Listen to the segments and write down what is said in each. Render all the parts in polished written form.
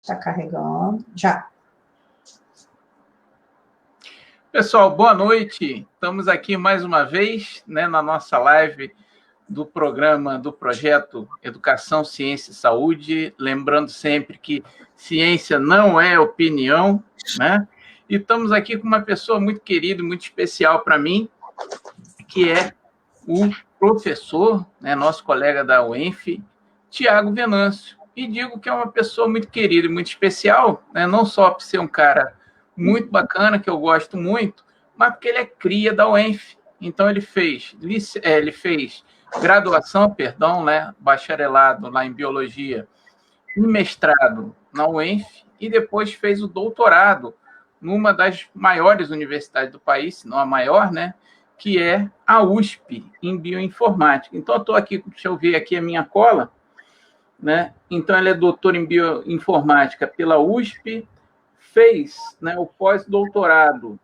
Está carregando. Já. Pessoal, boa noite. Estamos aqui mais uma vez, na nossa live do programa, do projeto Educação, Ciência e Saúde. Lembrando sempre que ciência não é opinião, né? E estamos aqui com uma pessoa muito querida e muito especial para mim, que é o professor, nosso colega da UENF, Tiago Venâncio. E digo que é uma pessoa muito querida e muito especial, não só por ser um cara muito bacana, que eu gosto muito, mas porque ele é cria da UENF. Então, ele fez graduação, bacharelado lá em Biologia, e mestrado na UENF, e depois fez o doutorado numa das maiores universidades do país, se não a maior, que é a USP, em Bioinformática. Então, eu estou aqui, deixa eu ver aqui a minha cola, Então, ele é doutor em Bioinformática pela USP, fez o pós-doutorado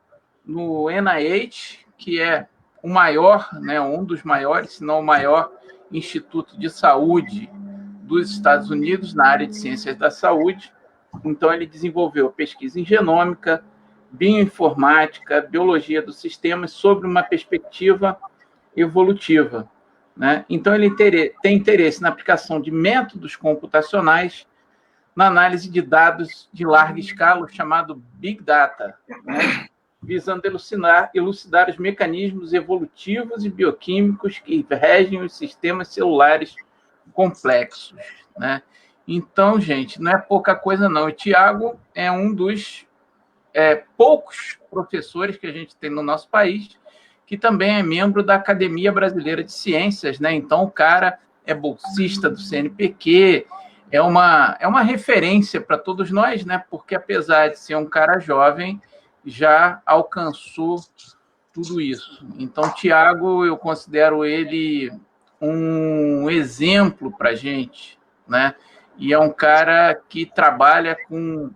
no NIH, que é o maior, um dos maiores, se não o maior instituto de saúde dos Estados Unidos na área de ciências da saúde. Então, ele desenvolveu pesquisa em genômica, bioinformática, biologia dos sistemas, sobre uma perspectiva evolutiva. Então, ele tem interesse na aplicação de métodos computacionais na análise de dados de larga escala, chamado Big Data, visando elucidar os mecanismos evolutivos e bioquímicos que regem os sistemas celulares complexos. Então, gente, não é pouca coisa, não. O Tiago é um dos poucos professores que a gente tem no nosso país, que também é membro da Academia Brasileira de Ciências, Então, o cara é bolsista do CNPq, é uma referência para todos nós, Porque, apesar de ser um cara jovem, já alcançou tudo isso. Então, Tiago, eu considero ele um exemplo para a gente, E é um cara que trabalha com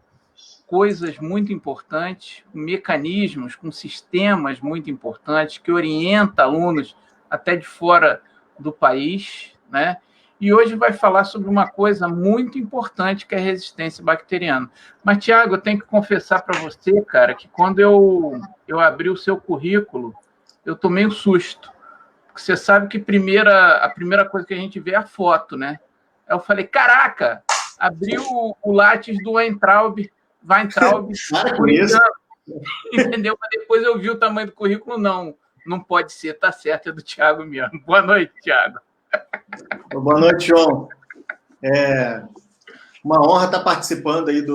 coisas muito importantes, com mecanismos, com sistemas muito importantes, que orienta alunos até de fora do país, E hoje vai falar sobre uma coisa muito importante, que é a resistência bacteriana. Mas, Tiago, eu tenho que confessar para você, cara, que quando eu abri o seu currículo, eu tomei um susto. Porque você sabe que a primeira coisa que a gente vê é a foto, Aí eu falei, caraca, abriu o Lattes do Weintraub, entendeu? Mas depois eu vi o tamanho do currículo, não pode ser, tá certo, é do Tiago mesmo. Boa noite, Tiago. Boa noite, João. É uma honra estar participando aí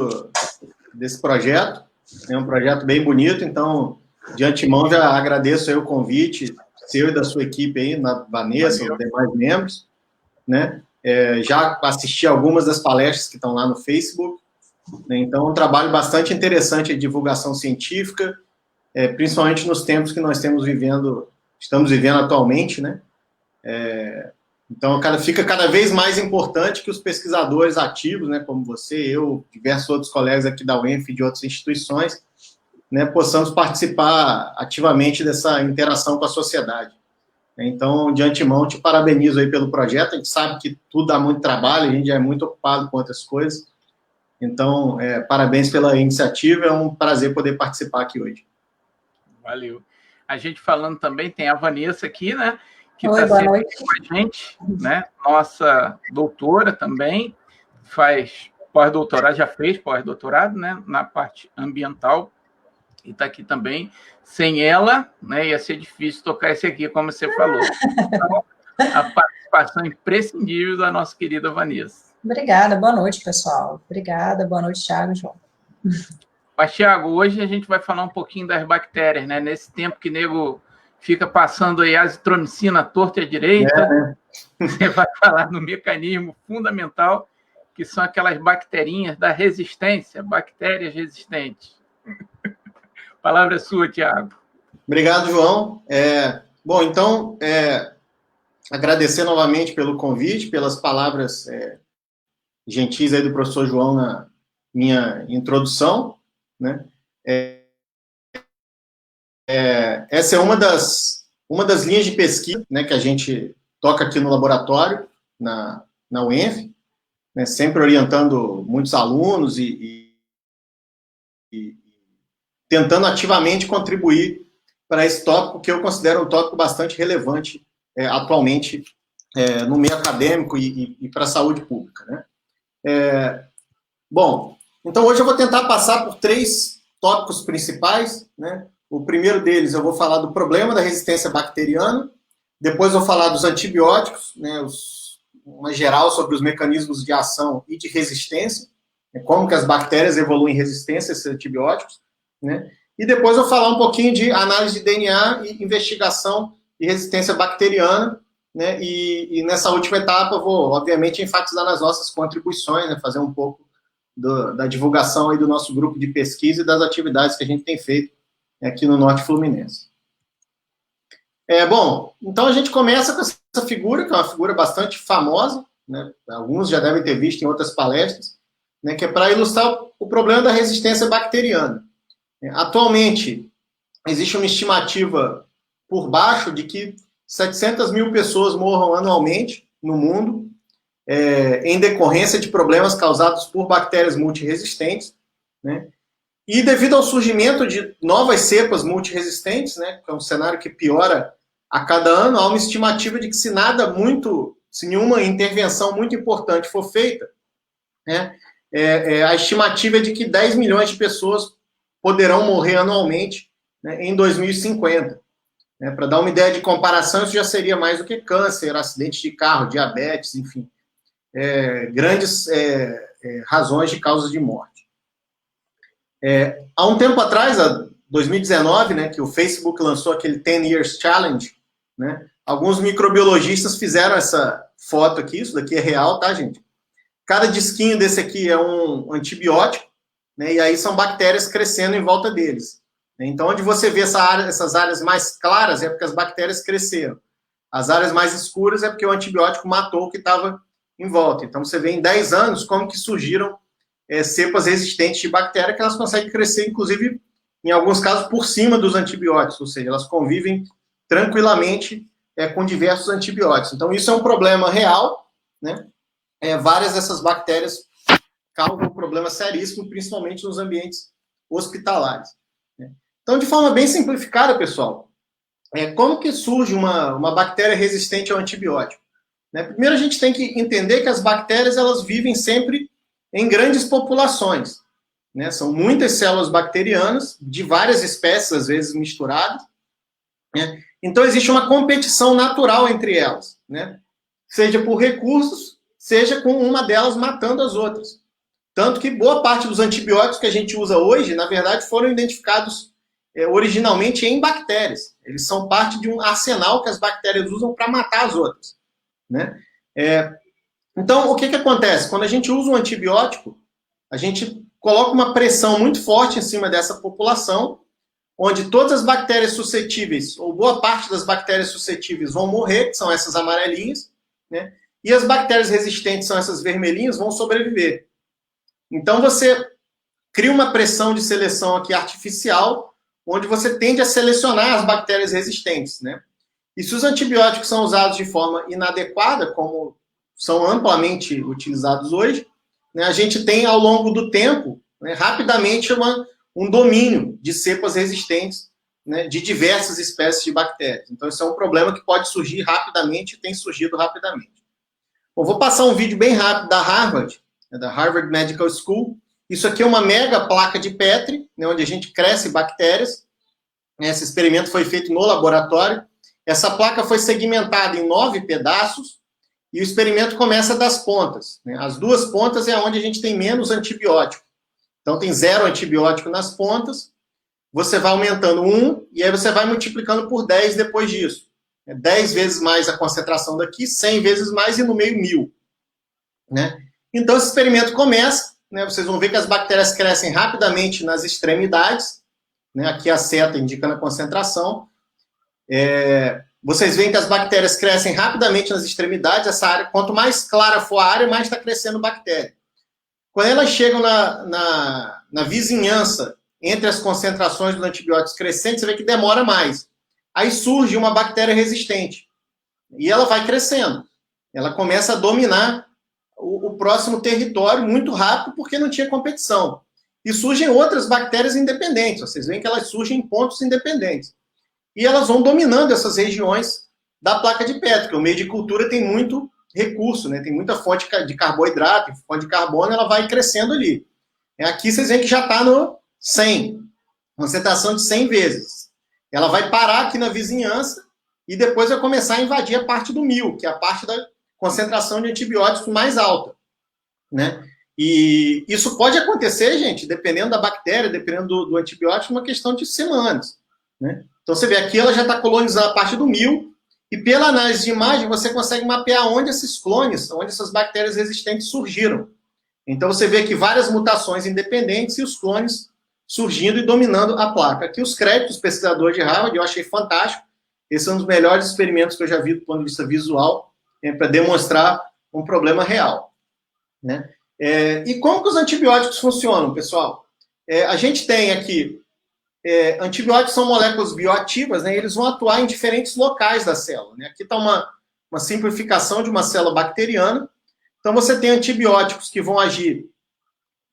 desse projeto. É um projeto bem bonito, então, de antemão, já agradeço aí o convite seu e da sua equipe aí, na Vanessa, os demais membros, já assisti algumas das palestras que estão lá no Facebook, Então, é um trabalho bastante interessante de divulgação científica, principalmente nos tempos que nós estamos vivendo atualmente, Então, fica cada vez mais importante que os pesquisadores ativos, como você, eu, diversos outros colegas aqui da UENF e de outras instituições, possamos participar ativamente dessa interação com a sociedade. Então, de antemão, te parabenizo aí pelo projeto. A gente sabe que tudo dá muito trabalho, a gente já é muito ocupado com outras coisas. Então, parabéns pela iniciativa, é um prazer poder participar aqui hoje. Valeu. A gente falando também, tem a Vanessa aqui, que está sempre com a gente, Nossa doutora também, faz pós-doutorado, já fez pós-doutorado, na parte ambiental, e está aqui também. Sem ela, ia ser difícil tocar esse aqui, como você falou. Então, a participação imprescindível da nossa querida Vanessa. Obrigada, boa noite, pessoal. Obrigada, boa noite, Tiago e João. Mas, Tiago, hoje a gente vai falar um pouquinho das bactérias, Nesse tempo que nego fica passando aí azitromicina à torta e à direita, você vai falar no mecanismo fundamental, que são aquelas bacterinhas da resistência, bactérias resistentes. A palavra é sua, Tiago. Obrigado, João. Bom, então, agradecer novamente pelo convite, pelas palavras gentis aí do professor João na minha introdução, Essa é uma das linhas de pesquisa, que a gente toca aqui no laboratório, na UENF, né, sempre orientando muitos alunos e tentando ativamente contribuir para esse tópico, que eu considero um tópico bastante relevante atualmente no meio acadêmico e para a saúde pública, né? Bom, então hoje eu vou tentar passar por 3 tópicos principais, né? O primeiro deles eu vou falar do problema da resistência bacteriana, depois eu vou falar dos antibióticos, né, uma geral sobre os mecanismos de ação e de resistência, né, como que as bactérias evoluem em resistência a esses antibióticos, né? E depois eu vou falar um pouquinho de análise de DNA e investigação de resistência bacteriana, né? E nessa última etapa eu vou, obviamente, enfatizar nas nossas contribuições, né? Fazer um pouco da divulgação aí do nosso grupo de pesquisa e das atividades que a gente tem feito aqui no Norte Fluminense. Bom, então a gente começa com essa figura, que é uma figura bastante famosa, né? Alguns já devem ter visto em outras palestras, né? Que é para ilustrar o problema da resistência bacteriana. Atualmente, existe uma estimativa por baixo de que 700 mil pessoas morram anualmente no mundo em decorrência de problemas causados por bactérias multiresistentes, né? E devido ao surgimento de novas cepas multiresistentes, né, que é um cenário que piora a cada ano, há uma estimativa de que se nenhuma intervenção muito importante for feita, né, a estimativa é de que 10 milhões de pessoas poderão morrer anualmente, né, em 2050. Né, para dar uma ideia de comparação, isso já seria mais do que câncer, acidente de carro, diabetes, enfim, grandes razões de causas de morte. Há um tempo atrás, 2019, né, que o Facebook lançou aquele 10 Years Challenge, né, alguns microbiologistas fizeram essa foto aqui, isso daqui é real, tá, gente? Cada disquinho desse aqui é um antibiótico, né, e aí são bactérias crescendo em volta deles. Então, onde você vê essas áreas mais claras é porque as bactérias cresceram. As áreas mais escuras é porque o antibiótico matou o que estava em volta. Então, você vê em 10 anos como que surgiram cepas resistentes de bactéria, que elas conseguem crescer, inclusive, em alguns casos, por cima dos antibióticos, ou seja, elas convivem tranquilamente com diversos antibióticos. Então, isso é um problema real, né? Várias dessas bactérias causam um problema seríssimo, principalmente nos ambientes hospitalares, né? Então, de forma bem simplificada, pessoal, como que surge uma bactéria resistente ao antibiótico? Né? Primeiro, a gente tem que entender que as bactérias elas vivem sempre em grandes populações, né? São muitas células bacterianas, de várias espécies, às vezes misturadas, né? Então, existe uma competição natural entre elas, né? Seja por recursos, seja com uma delas matando as outras. Tanto que boa parte dos antibióticos que a gente usa hoje, na verdade, foram identificados originalmente em bactérias. Eles são parte de um arsenal que as bactérias usam para matar as outras, né? Então, o que acontece? Quando a gente usa um antibiótico, a gente coloca uma pressão muito forte em cima dessa população, onde todas as bactérias suscetíveis, ou boa parte das bactérias suscetíveis vão morrer, que são essas amarelinhas, né? E as bactérias resistentes, são essas vermelhinhas, vão sobreviver. Então, você cria uma pressão de seleção aqui artificial, onde você tende a selecionar as bactérias resistentes, né? E se os antibióticos são usados de forma inadequada, como são amplamente utilizados hoje, né, a gente tem, ao longo do tempo, né, rapidamente um domínio de cepas resistentes, né, de diversas espécies de bactérias. Então, isso é um problema que pode surgir rapidamente e tem surgido rapidamente. Bom, vou passar um vídeo bem rápido da Harvard, né, da Harvard Medical School. Isso aqui é uma mega placa de Petri, né, onde a gente cresce bactérias. Esse experimento foi feito no laboratório. Essa placa foi segmentada em 9 pedaços, e o experimento começa das pontas, né? As duas pontas é onde a gente tem menos antibiótico. Então, tem 0 antibiótico nas pontas, você vai aumentando 1, e aí você vai multiplicando por 10 depois disso. 10 vezes mais a concentração daqui, 100 vezes mais, e no meio 1000. Né? Então, esse experimento começa, né? Vocês vão ver que as bactérias crescem rapidamente nas extremidades, né? Aqui a seta indicando a concentração. Vocês veem que as bactérias crescem rapidamente nas extremidades. Essa área, quanto mais clara for a área, mais está crescendo bactéria. Quando elas chegam na vizinhança entre as concentrações dos antibióticos crescentes, você vê que demora mais. Aí surge uma bactéria resistente. E ela vai crescendo. Ela começa a dominar o o próximo território muito rápido, porque não tinha competição. E surgem outras bactérias independentes. Vocês veem que elas surgem em pontos independentes. E elas vão dominando essas regiões da placa de Petri, porque o meio de cultura tem muito recurso, né? Tem muita fonte de carboidrato, fonte de carbono, ela vai crescendo ali. Aqui vocês veem que já está no 100, concentração de 100 vezes. Ela vai parar aqui na vizinhança e depois vai começar a invadir a parte do 1000, que é a parte da concentração de antibióticos mais alta, né? E isso pode acontecer, gente, dependendo da bactéria, dependendo do antibiótico, uma questão de semanas, né? Então você vê aqui, ela já está colonizando a parte do 1000, e pela análise de imagem você consegue mapear onde esses clones, onde essas bactérias resistentes surgiram. Então você vê aqui várias mutações independentes e os clones surgindo e dominando a placa. Aqui os créditos, pesquisadores de Harvard, eu achei fantástico. Esse é um dos melhores experimentos que eu já vi do ponto de vista visual, para demonstrar um problema real, né? E como que os antibióticos funcionam, pessoal? A gente tem aqui, antibióticos são moléculas bioativas, né? Eles vão atuar em diferentes locais da célula, né? Aqui está uma simplificação de uma célula bacteriana. Então, você tem antibióticos que vão agir,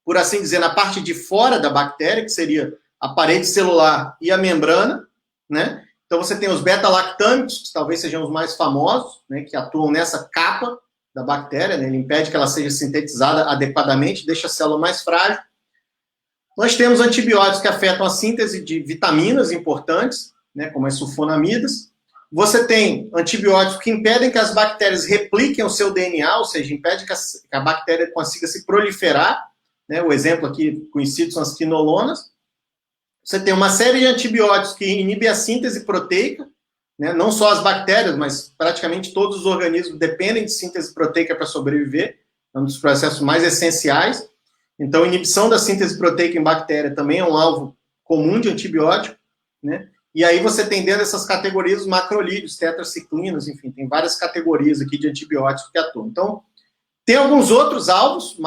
por assim dizer, na parte de fora da bactéria, que seria a parede celular e a membrana, né? Então, você tem os beta-lactâmicos, que talvez sejam os mais famosos, né? Que atuam nessa capa da bactéria, né? Ele impede que ela seja sintetizada adequadamente, deixa a célula mais frágil. Nós temos antibióticos que afetam a síntese de vitaminas importantes, né? Como as sulfonamidas. Você tem antibióticos que impedem que as bactérias repliquem o seu DNA, ou seja, impede que a bactéria consiga se proliferar, né? O exemplo aqui conhecido são as quinolonas. Você tem uma série de antibióticos que inibem a síntese proteica, né? Não só as bactérias, mas praticamente todos os organismos dependem de síntese proteica para sobreviver, é um dos processos mais essenciais. Então, a inibição da síntese proteica em bactéria também é um alvo comum de antibiótico, né? E aí você tem dentro dessas categorias os macrolídeos, tetraciclinas, enfim, tem várias categorias aqui de antibióticos que atuam. Então, tem alguns outros alvos,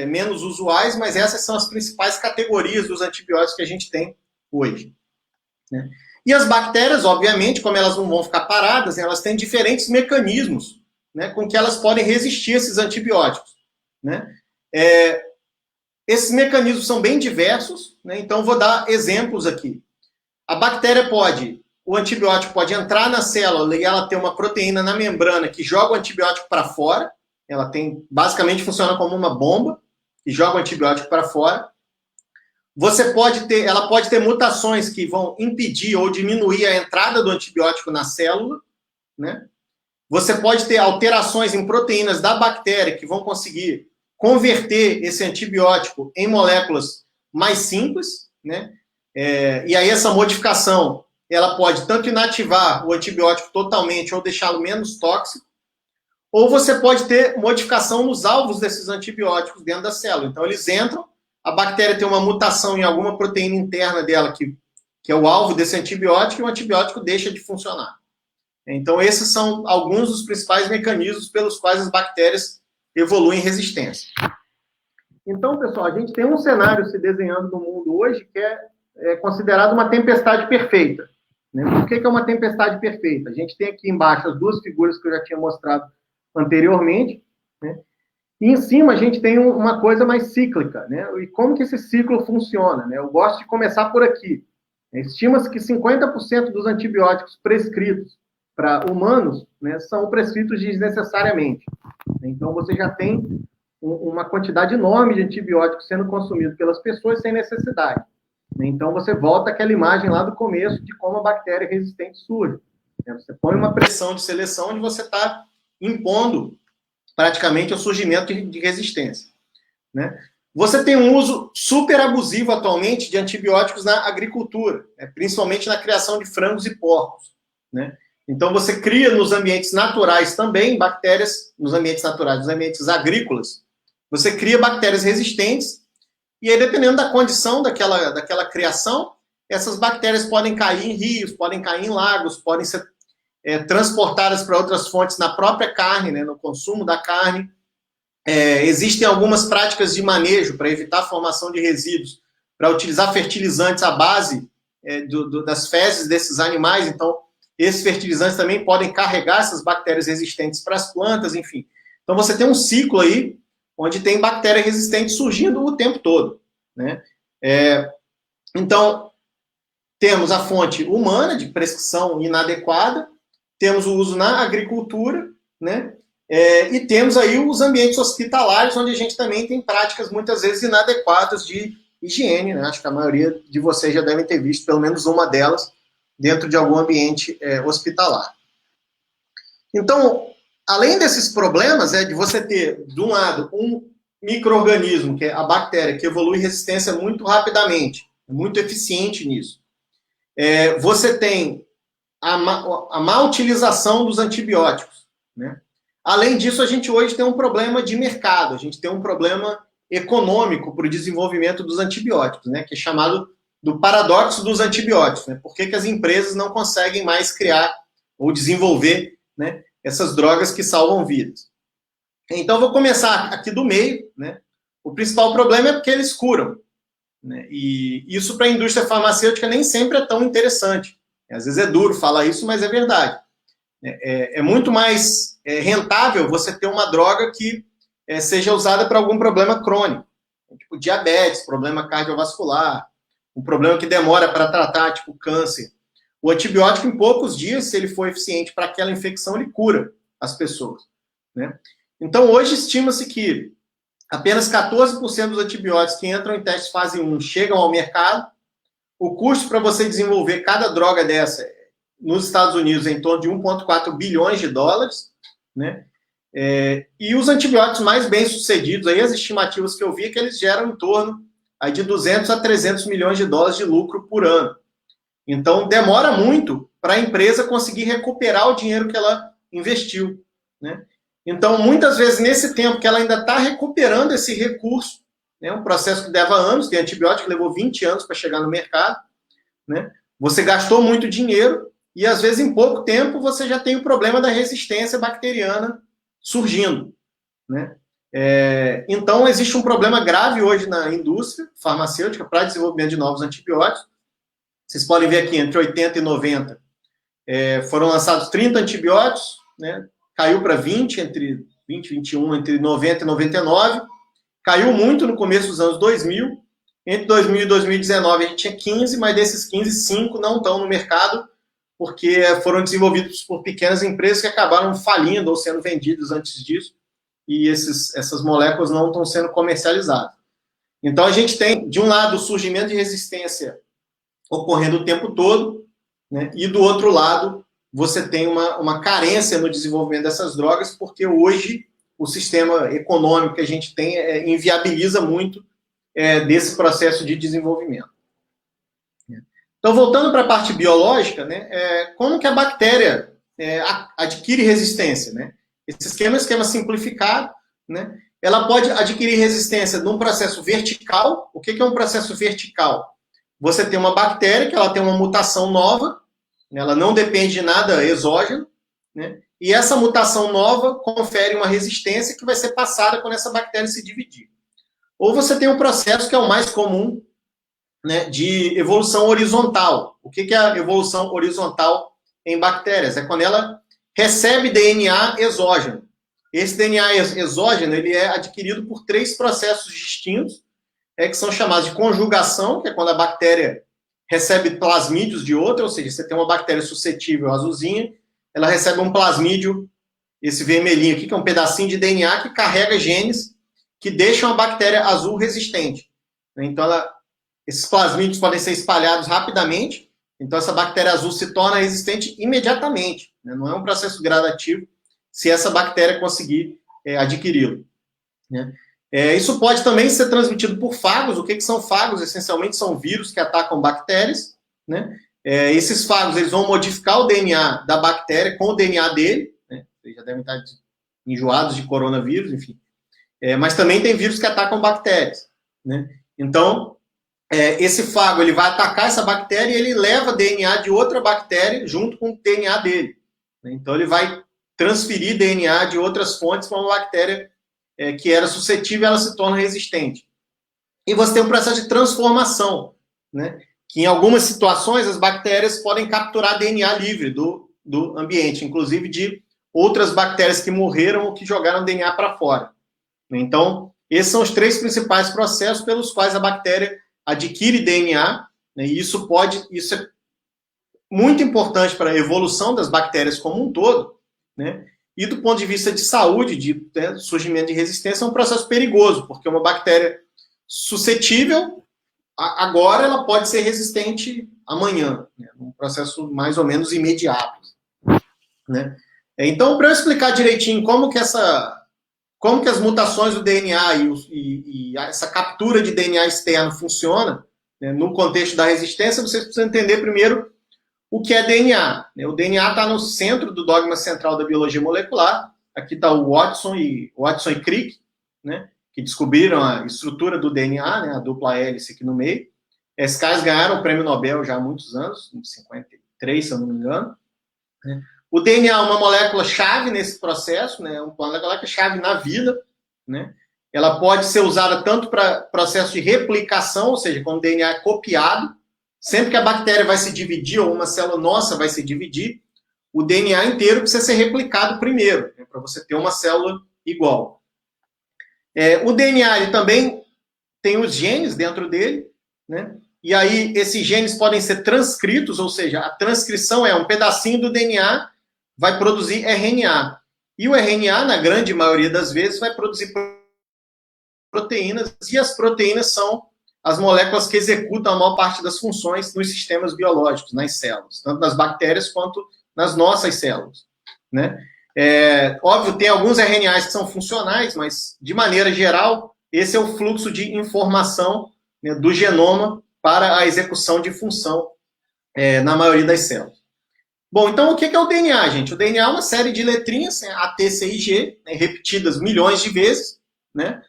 menos usuais, mas essas são as principais categorias dos antibióticos que a gente tem hoje, né? E as bactérias, obviamente, como elas não vão ficar paradas, elas têm diferentes mecanismos, né, com que elas podem resistir a esses antibióticos, né? Esses mecanismos são bem diversos, né? Então vou dar exemplos aqui. A bactéria o antibiótico pode entrar na célula e ela ter uma proteína na membrana que joga o antibiótico para fora. Basicamente funciona como uma bomba que joga o antibiótico para fora. Ela pode ter mutações que vão impedir ou diminuir a entrada do antibiótico na célula, né? Você pode ter alterações em proteínas da bactéria que vão conseguir converter esse antibiótico em moléculas mais simples, né? E aí essa modificação, ela pode tanto inativar o antibiótico totalmente ou deixá-lo menos tóxico, ou você pode ter modificação nos alvos desses antibióticos dentro da célula. Então eles entram, a bactéria tem uma mutação em alguma proteína interna dela que é o alvo desse antibiótico e o antibiótico deixa de funcionar. Então esses são alguns dos principais mecanismos pelos quais as bactérias evoluem resistência. Então, pessoal, a gente tem um cenário se desenhando no mundo hoje que é considerado uma tempestade perfeita, né? Por que é uma tempestade perfeita? A gente tem aqui embaixo as duas figuras que eu já tinha mostrado anteriormente, né? E em cima a gente tem uma coisa mais cíclica, né? E como que esse ciclo funciona, né? Eu gosto de começar por aqui. Estima-se que 50% dos antibióticos prescritos para humanos, né, são prescritos desnecessariamente. Então, você já tem uma quantidade enorme de antibióticos sendo consumidos pelas pessoas sem necessidade. Então, você volta àquela imagem lá do começo de como a bactéria resistente surge. Você põe uma pressão de seleção onde você está impondo praticamente o surgimento de resistência, né? Você tem um uso super abusivo atualmente de antibióticos na agricultura, né, principalmente na criação de frangos e porcos, né? Então, você cria nos ambientes naturais também bactérias, nos ambientes naturais, nos ambientes agrícolas, você cria bactérias resistentes, e aí, dependendo da condição daquela criação, essas bactérias podem cair em rios, podem cair em lagos, podem ser transportadas para outras fontes na própria carne, né, no consumo da carne. Existem algumas práticas de manejo para evitar a formação de resíduos, para utilizar fertilizantes à base das fezes desses animais. Então, esses fertilizantes também podem carregar essas bactérias resistentes para as plantas, enfim. Então, você tem um ciclo aí, onde tem bactéria resistente surgindo o tempo todo, né? Então, temos a fonte humana de prescrição inadequada, temos o uso na agricultura, né? E temos aí os ambientes hospitalares, onde a gente também tem práticas muitas vezes inadequadas de higiene, né? Acho que a maioria de vocês já devem ter visto pelo menos uma delas dentro de algum ambiente hospitalar. Então, além desses problemas, de você ter, de um lado, um micro-organismo, que é a bactéria, que evolui resistência muito rapidamente, muito eficiente nisso. Você tem a má utilização dos antibióticos, né? Além disso, a gente hoje tem um problema de mercado, a gente tem um problema econômico para o desenvolvimento dos antibióticos, né? Que é chamado do paradoxo dos antibióticos, né? Por que as empresas não conseguem mais criar ou desenvolver, né, essas drogas que salvam vidas? Então, eu vou começar aqui do meio, né? O principal problema é porque eles curam, né? E isso para a indústria farmacêutica nem sempre é tão interessante. Às vezes é duro falar isso, mas é verdade. É muito mais rentável você ter uma droga que seja usada para algum problema crônico, tipo diabetes, problema cardiovascular, um problema que demora para tratar, tipo câncer. O antibiótico, em poucos dias, se ele for eficiente para aquela infecção, ele cura as pessoas, né? Então, hoje estima-se que apenas 14% dos antibióticos que entram em testes fase 1 chegam ao mercado. O custo para você desenvolver cada droga dessa nos Estados Unidos é em torno de 1,4 bilhões de dólares, né? E os antibióticos mais bem-sucedidos, aí as estimativas que eu vi é que eles geram em torno aí de 200 a 300 milhões de dólares de lucro por ano. Então, demora muito para a empresa conseguir recuperar o dinheiro que ela investiu, né? Então, muitas vezes, nesse tempo que ela ainda está recuperando esse recurso, né, um processo que leva anos, tem antibiótico que levou 20 anos para chegar no mercado, né? Você gastou muito dinheiro e, às vezes, em pouco tempo, você já tem o problema da resistência bacteriana surgindo, né? Então, existe um problema grave hoje na indústria farmacêutica para desenvolvimento de novos antibióticos. Vocês podem ver aqui, entre 80 e 90, foram lançados 30 antibióticos, né? Caiu para 20, entre 20 e 21, entre 90 e 99. Caiu muito no começo dos anos 2000. Entre 2000 e 2019, a gente tinha 15, mas desses 15, 5 não estão no mercado, porque foram desenvolvidos por pequenas empresas que acabaram falindo ou sendo vendidos antes disso, e essas moléculas não estão sendo comercializadas. Então, a gente tem, de um lado, o surgimento de resistência ocorrendo o tempo todo, né? E do outro lado, você tem uma carência no desenvolvimento dessas drogas, porque hoje o sistema econômico que a gente tem inviabiliza muito desse processo de desenvolvimento. Então, voltando para a parte biológica, né, como que a bactéria adquire resistência, né? Esse esquema é um esquema simplificado, né? Ela pode adquirir resistência num processo vertical. O que é um processo vertical? Você tem uma bactéria que ela tem uma mutação nova, ela não depende de nada exógeno, né? E essa mutação nova confere uma resistência que vai ser passada quando essa bactéria se dividir. Ou você tem um processo que é o mais comum, né, de evolução horizontal. O que é a evolução horizontal em bactérias? É quando ela recebe DNA exógeno. Esse DNA exógeno ele é adquirido por 3 processos distintos, que são chamados de conjugação, que é quando a bactéria recebe plasmídios de outra, ou seja, você tem uma bactéria suscetível azulzinha, ela recebe um plasmídio, esse vermelhinho aqui, que é um pedacinho de DNA que carrega genes que deixam a bactéria azul resistente. Então, esses plasmídios podem ser espalhados rapidamente, então essa bactéria azul se torna resistente imediatamente, né? Não é um processo gradativo se essa bactéria conseguir adquiri-lo, né? Isso pode também ser transmitido por fagos. O que são fagos? Essencialmente são vírus que atacam bactérias, né? Esses fagos eles vão modificar o DNA da bactéria com o DNA dele, né? Vocês já devem estar enjoados de coronavírus, enfim. Mas também tem vírus que atacam bactérias, né? Então, esse fago ele vai atacar essa bactéria e ele leva DNA de outra bactéria junto com o DNA dele, né? Então, ele vai transferir DNA de outras fontes para uma bactéria que era suscetível, ela se torna resistente. E você tem um processo de transformação, né? Que em algumas situações as bactérias podem capturar DNA livre do ambiente, inclusive de outras bactérias que morreram ou que jogaram DNA para fora. Então, Esses são os 3 principais processos pelos quais a bactéria adquire DNA, né, e isso é muito importante para a evolução das bactérias como um todo, né, e do ponto de vista de saúde, de surgimento de resistência, é um processo perigoso, porque uma bactéria suscetível, agora ela pode ser resistente amanhã, né, um processo mais ou menos imediato, né. Então, para eu explicar direitinho como que as mutações do DNA e essa captura de DNA externo funciona, né, no contexto da resistência, vocês precisam entender primeiro o que é DNA. Né? O DNA está no centro do dogma central da biologia molecular. Aqui está o Watson e Crick, né, que descobriram a estrutura do DNA, né, a dupla hélice aqui no meio. Esses caras ganharam o prêmio Nobel já há muitos anos, em 53, se eu não me engano. Né? O DNA é uma molécula-chave nesse processo, né? Uma molécula-chave na vida, né? Ela pode ser usada tanto para processo de replicação, ou seja, quando o DNA é copiado, sempre que a bactéria vai se dividir, ou uma célula nossa vai se dividir, o DNA inteiro precisa ser replicado primeiro, né? Para você ter uma célula igual. O DNA ele também tem os genes dentro dele, né? E aí esses genes podem ser transcritos, ou seja, a transcrição é um pedacinho do DNA vai produzir RNA. E o RNA, na grande maioria das vezes, vai produzir proteínas, e as proteínas são as moléculas que executam a maior parte das funções nos sistemas biológicos, nas células, tanto nas bactérias quanto nas nossas células. Né? Óbvio, tem alguns RNAs que são funcionais, mas, de maneira geral, esse é o fluxo de informação, né, do genoma para a execução de função na maioria das células. Bom, então o que é o DNA, gente? O DNA é uma série de letrinhas, né, A, T, C e G, né, repetidas milhões de vezes, né?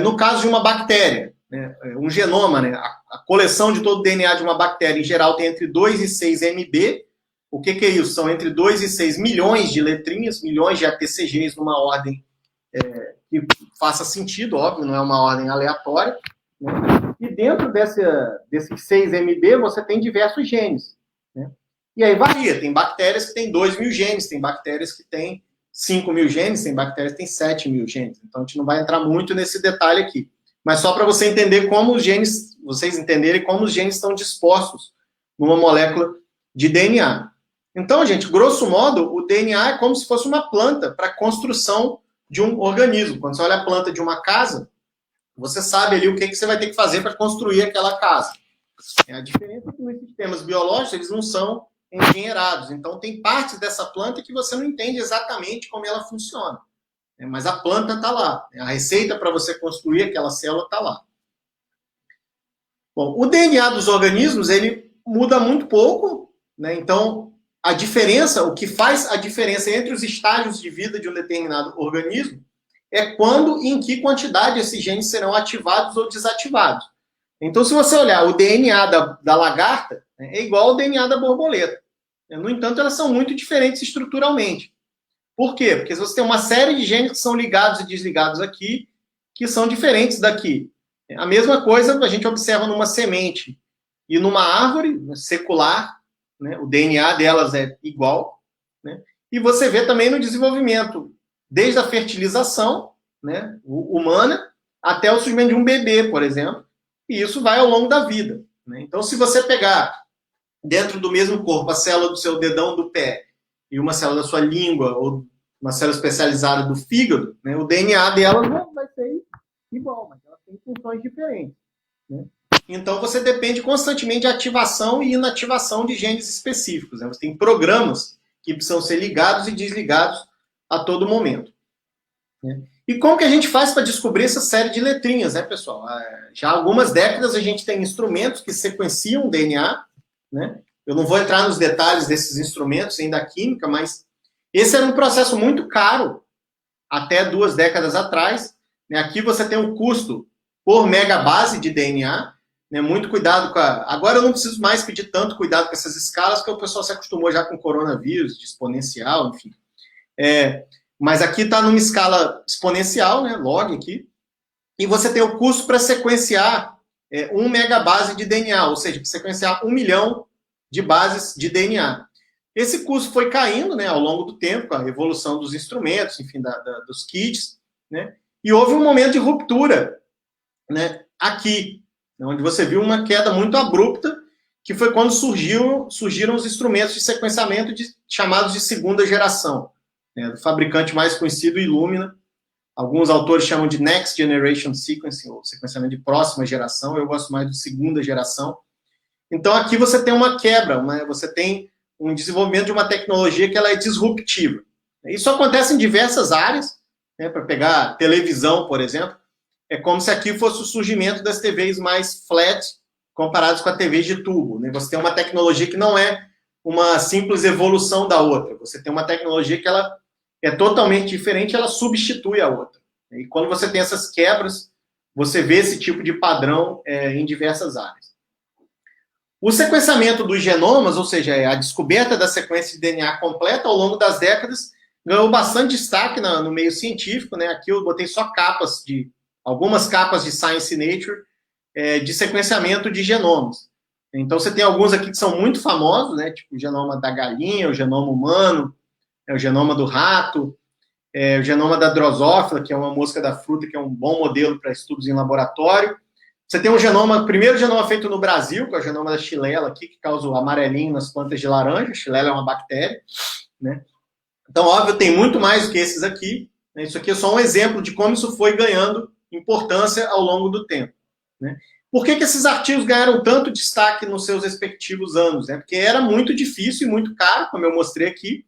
No caso de uma bactéria, né, um genoma, né, a coleção de todo o DNA de uma bactéria, em geral, tem entre 2 e 6 MB. O que é isso? São entre 2 e 6 milhões de letrinhas, milhões de ATCGs numa ordem que faça sentido, óbvio, não é uma ordem aleatória. Né? E dentro desses 6 MB, você tem diversos genes. Né? E aí varia, tem bactérias que têm 2.000 genes, tem bactérias que têm 5.000 genes, tem bactérias que têm 7.000 genes. Então, a gente não vai entrar muito nesse detalhe aqui. Mas só para você entender como os genes, vocês entenderem como os genes estão dispostos numa molécula de DNA. Então, gente, grosso modo, o DNA é como se fosse uma planta para a construção de um organismo. Quando você olha a planta de uma casa, você sabe ali o que você vai ter que fazer para construir aquela casa. A diferença é que nos sistemas biológicos eles não são engenheirados. Então, tem partes dessa planta que você não entende exatamente como ela funciona. Mas a planta está lá. A receita para você construir aquela célula está lá. Bom, o DNA dos organismos, ele muda muito pouco, né? Então, a diferença, o que faz a diferença entre os estágios de vida de um determinado organismo é quando e em que quantidade esses genes serão ativados ou desativados. Então, se você olhar o DNA da lagarta, é igual ao DNA da borboleta. No entanto, elas são muito diferentes estruturalmente. Por quê? Porque você tem uma série de genes que são ligados e desligados aqui, que são diferentes daqui. A mesma coisa a gente observa numa semente e numa árvore secular, né? O DNA delas é igual, né? E você vê também no desenvolvimento, desde a fertilização, né, humana, até o surgimento de um bebê, por exemplo, e isso vai ao longo da vida. Né? Então, se você pegar dentro do mesmo corpo a célula do seu dedão do pé e uma célula da sua língua, ou uma célula especializada do fígado, né, o DNA dela não vai ser igual, mas ela tem funções diferentes. Né? Então, você depende constantemente de ativação e inativação de genes específicos. Né? Você tem programas que precisam ser ligados e desligados a todo momento. Né? E como que a gente faz para descobrir essa série de letrinhas, né, pessoal? Já há algumas décadas a gente tem instrumentos que sequenciam o DNA, né? Eu não vou entrar nos detalhes desses instrumentos ainda da química, mas esse era um processo muito caro até 2 décadas atrás. Né? Aqui você tem um custo por megabase de DNA, né? Muito cuidado com Agora eu não preciso mais pedir tanto cuidado com essas escalas, porque o pessoal se acostumou já com coronavírus, de exponencial, enfim. Mas aqui está numa escala exponencial, né? Log aqui, e você tem o custo para sequenciar 1 megabase de DNA, ou seja, para sequenciar 1 milhão de bases de DNA. Esse custo foi caindo, né, ao longo do tempo, com a evolução dos instrumentos, enfim, dos kits, né? E houve um momento de ruptura, né, aqui, onde você viu uma queda muito abrupta, que foi quando surgiram os instrumentos de sequenciamento chamados de segunda geração, né, do fabricante mais conhecido, Illumina. Alguns autores chamam de Next Generation Sequencing, ou sequenciamento de próxima geração. Eu gosto mais de segunda geração. Então, aqui você tem uma quebra, você tem um desenvolvimento de uma tecnologia que ela é disruptiva. Isso acontece em diversas áreas, né, para pegar televisão, por exemplo. É como se aqui fosse o surgimento das TVs mais flat, comparados com a TV de tubo, né? Você tem uma tecnologia que não é uma simples evolução da outra. Você tem uma tecnologia que ela é totalmente diferente, ela substitui a outra. E quando você tem essas quebras, você vê esse tipo de padrão em diversas áreas. O sequenciamento dos genomas, ou seja, a descoberta da sequência de DNA completa ao longo das décadas, ganhou bastante destaque no meio científico, né? Aqui eu botei só algumas capas de Science e Nature, de sequenciamento de genomas. Então, você tem alguns aqui que são muito famosos, né? Tipo o genoma da galinha, o genoma humano, o genoma do rato, o genoma da drosófila, que é uma mosca da fruta, que é um bom modelo para estudos em laboratório. Você tem o primeiro genoma feito no Brasil, que é o genoma da Xylella, aqui, que causa o amarelinho nas plantas de laranja. A Xylella é uma bactéria, né? Então, óbvio, tem muito mais do que esses aqui, né? Isso aqui é só um exemplo de como isso foi ganhando importância ao longo do tempo, né? Por que esses artigos ganharam tanto destaque nos seus respectivos anos, né? Porque era muito difícil e muito caro, como eu mostrei aqui,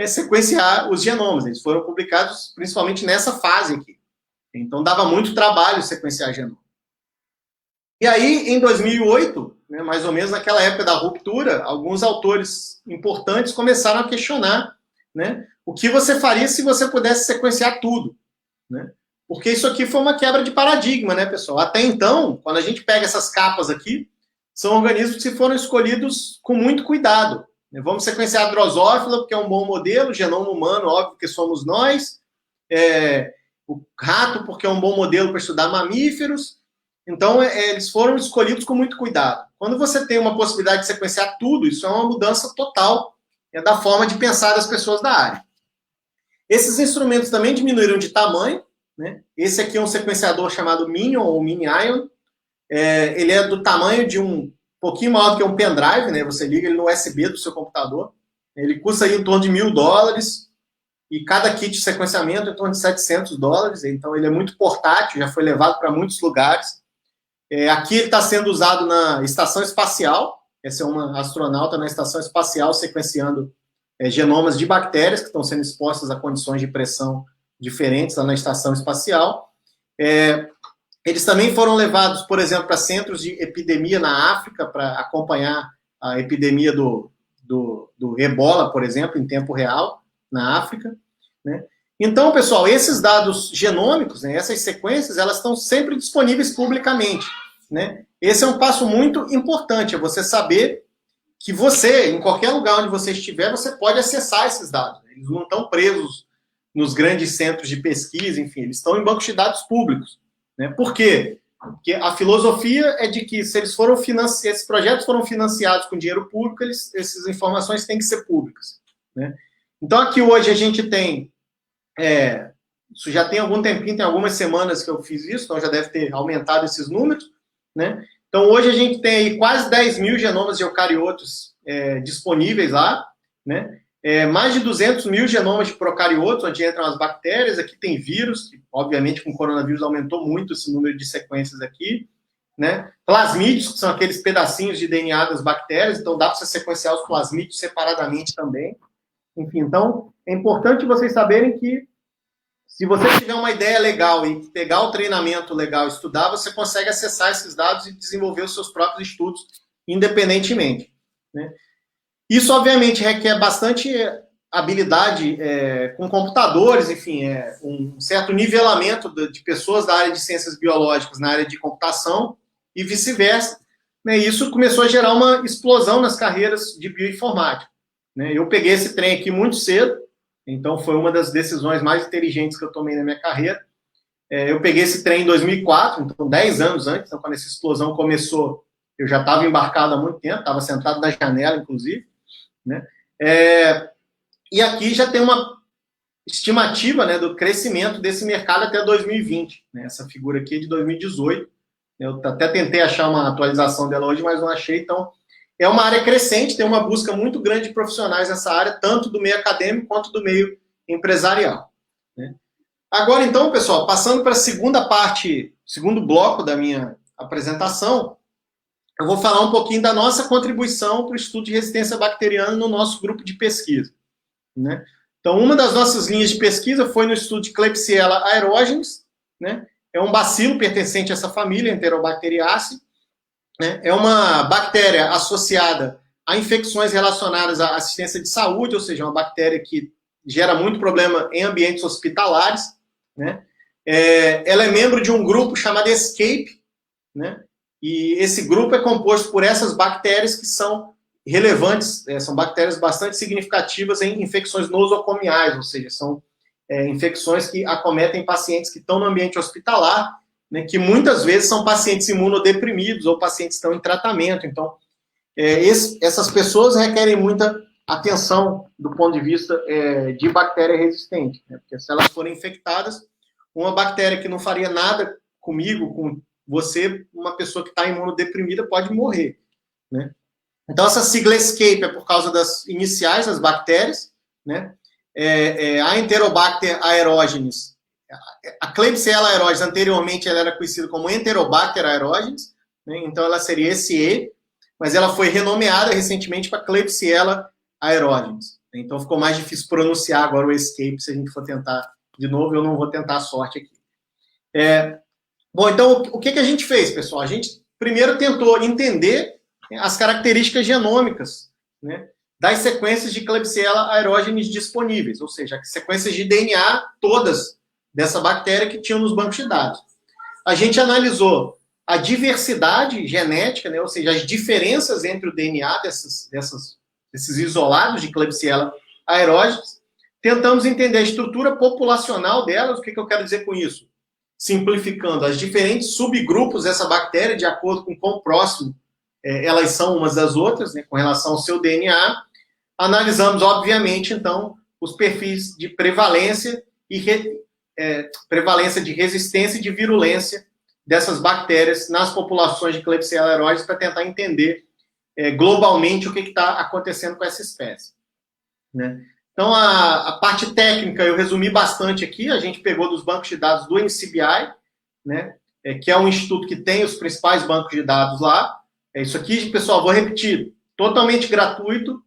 sequenciar os genomas. Eles foram publicados principalmente nessa fase aqui. Então, dava muito trabalho sequenciar genoma. E aí, em 2008, né, mais ou menos naquela época da ruptura, alguns autores importantes começaram a questionar, né, o que você faria se você pudesse sequenciar tudo, né? Porque isso aqui foi uma quebra de paradigma, né, pessoal? Até então, quando a gente pega essas capas aqui, são organismos que foram escolhidos com muito cuidado. Vamos sequenciar a drosófila, porque é um bom modelo, o genoma humano, óbvio que somos nós, o rato, porque é um bom modelo para estudar mamíferos. Então, eles foram escolhidos com muito cuidado. Quando você tem uma possibilidade de sequenciar tudo, isso é uma mudança total da forma de pensar das pessoas da área. Esses instrumentos também diminuíram de tamanho, né? Esse aqui é um sequenciador chamado Minion, ou Mini-Ion. Ele é do tamanho de um pouquinho maior do que um pendrive, né? Você liga ele no USB do seu computador. Ele custa aí em torno de $1.000 e cada kit de sequenciamento em torno de $700. Então, ele é muito portátil, já foi levado para muitos lugares. Aqui ele está sendo usado na estação espacial. Essa é uma astronauta na estação espacial sequenciando genomas de bactérias que estão sendo expostas a condições de pressão diferentes lá na estação espacial. Eles também foram levados, por exemplo, para centros de epidemia na África para acompanhar a epidemia do ebola, por exemplo, em tempo real na África, né? Então, pessoal, esses dados genômicos, né, essas sequências, elas estão sempre disponíveis publicamente, né? Esse é um passo muito importante, é você saber que você, em qualquer lugar onde você estiver, você pode acessar esses dados. Eles não estão presos nos grandes centros de pesquisa, enfim, eles estão em bancos de dados públicos, né? Por quê? Porque a filosofia é de que se esses projetos foram financiados com dinheiro público, essas informações têm que ser públicas, né? Então, aqui hoje a gente tem, isso já tem algum tempinho, tem algumas semanas que eu fiz isso, então já deve ter aumentado esses números, né? Então, hoje a gente tem aí quase 10.000 genomas de eucariotos disponíveis lá, né? Mais de 200.000 genomas de procariotos, onde entram as bactérias. Aqui tem vírus, que, obviamente, com o coronavírus aumentou muito esse número de sequências aqui, né? Plasmídeos, que são aqueles pedacinhos de DNA das bactérias, então dá para você sequenciar os plasmídeos separadamente também. Enfim, então, é importante vocês saberem que se você tiver uma ideia legal e pegar o treinamento legal, estudar, você consegue acessar esses dados e desenvolver os seus próprios estudos independentemente, né? Isso, obviamente, requer bastante habilidade com computadores, enfim, um certo nivelamento de pessoas da área de ciências biológicas na área de computação e vice-versa, né? E isso começou a gerar uma explosão nas carreiras de bioinformática, né? Eu peguei esse trem aqui muito cedo, então foi uma das decisões mais inteligentes que eu tomei na minha carreira. Eu peguei esse trem em 2004, então 10 anos antes, então quando essa explosão começou, eu já estava embarcado há muito tempo, estava sentado na janela, inclusive, né? E aqui já estimativa, né, do crescimento desse mercado até 2020. Né? Essa figura aqui é de 2018. Eu até tentei achar uma atualização dela hoje, mas não achei. Então, é uma área crescente, tem uma busca muito grande de profissionais nessa área, tanto do meio acadêmico quanto do meio empresarial. Né? Agora, então, pessoal, passando para a segunda parte, segundo bloco da minha apresentação, eu vou falar um pouquinho da nossa contribuição para o estudo de resistência bacteriana no nosso grupo de pesquisa. Né? Então, uma das nossas linhas de pesquisa foi no estudo de Klebsiella aerogenes, né? É um bacilo pertencente a essa família, Enterobacteriaceae, né? É uma bactéria associada a infecções relacionadas à assistência de saúde, ou seja, uma bactéria que gera muito problema em ambientes hospitalares, né? Ela é membro de um grupo chamado ESCAPE, né? E esse grupo é composto por essas bactérias que são relevantes, são bactérias bastante significativas em infecções nosocomiais, ou seja, são infecções que acometem pacientes que estão no ambiente hospitalar, né, que muitas vezes são pacientes imunodeprimidos ou pacientes que estão em tratamento. Então, essas pessoas requerem muita atenção do ponto de vista de bactéria resistente, né, porque se elas forem infectadas, uma bactéria que não faria nada comigo, com você, uma pessoa que está imunodeprimida pode morrer, né? Então, essa sigla ESCAPE é por causa das iniciais das bactérias, né? A Enterobacter aerogenes, a Klebsiella aerogenes, anteriormente ela era conhecida como Enterobacter aerogenes, né? Então ela seria SE, mas ela foi renomeada recentemente para Klebsiella aerogenes. Então ficou mais difícil pronunciar agora o ESCAPE, se a gente for tentar de novo, eu não vou tentar a sorte aqui. Bom, então o que a gente fez, pessoal? A gente primeiro tentou entender as características genômicas, né, das sequências de Klebsiella aerogenes disponíveis, ou seja, as sequências de DNA todas dessa bactéria que tinham nos bancos de dados. A gente analisou a diversidade genética, né, ou seja, as diferenças entre o DNA desses isolados de Klebsiella aerogenes. Tentamos entender a estrutura populacional delas. O que eu quero dizer com isso? Simplificando, as diferentes subgrupos dessa bactéria, de acordo com quão próximo elas são umas das outras, né, com relação ao seu DNA. Analisamos, obviamente, então, os perfis de prevalência prevalência de resistência e de virulência dessas bactérias nas populações de Klebsiella aerogenes para tentar entender globalmente o que está acontecendo com essa espécie. Né? Então, a parte técnica eu resumi bastante aqui. A gente pegou dos bancos de dados do NCBI, né, que é um instituto que tem os principais bancos de dados lá. Isso aqui, pessoal, vou repetir, totalmente gratuito,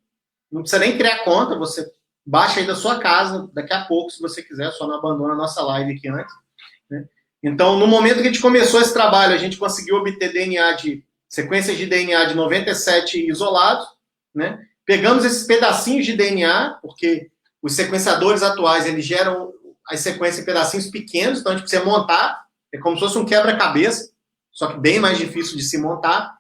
não precisa nem criar conta, você baixa aí da sua casa, daqui a pouco, se você quiser, só não abandona a nossa live aqui antes. Né? Então, no momento que a gente começou esse trabalho, a gente conseguiu obter sequências de DNA de 97 isolados, né? Pegamos esses pedacinhos de DNA, porque os sequenciadores atuais, eles geram as sequências em pedacinhos pequenos, então a gente precisa montar, é como se fosse um quebra-cabeça, só que bem mais difícil de se montar.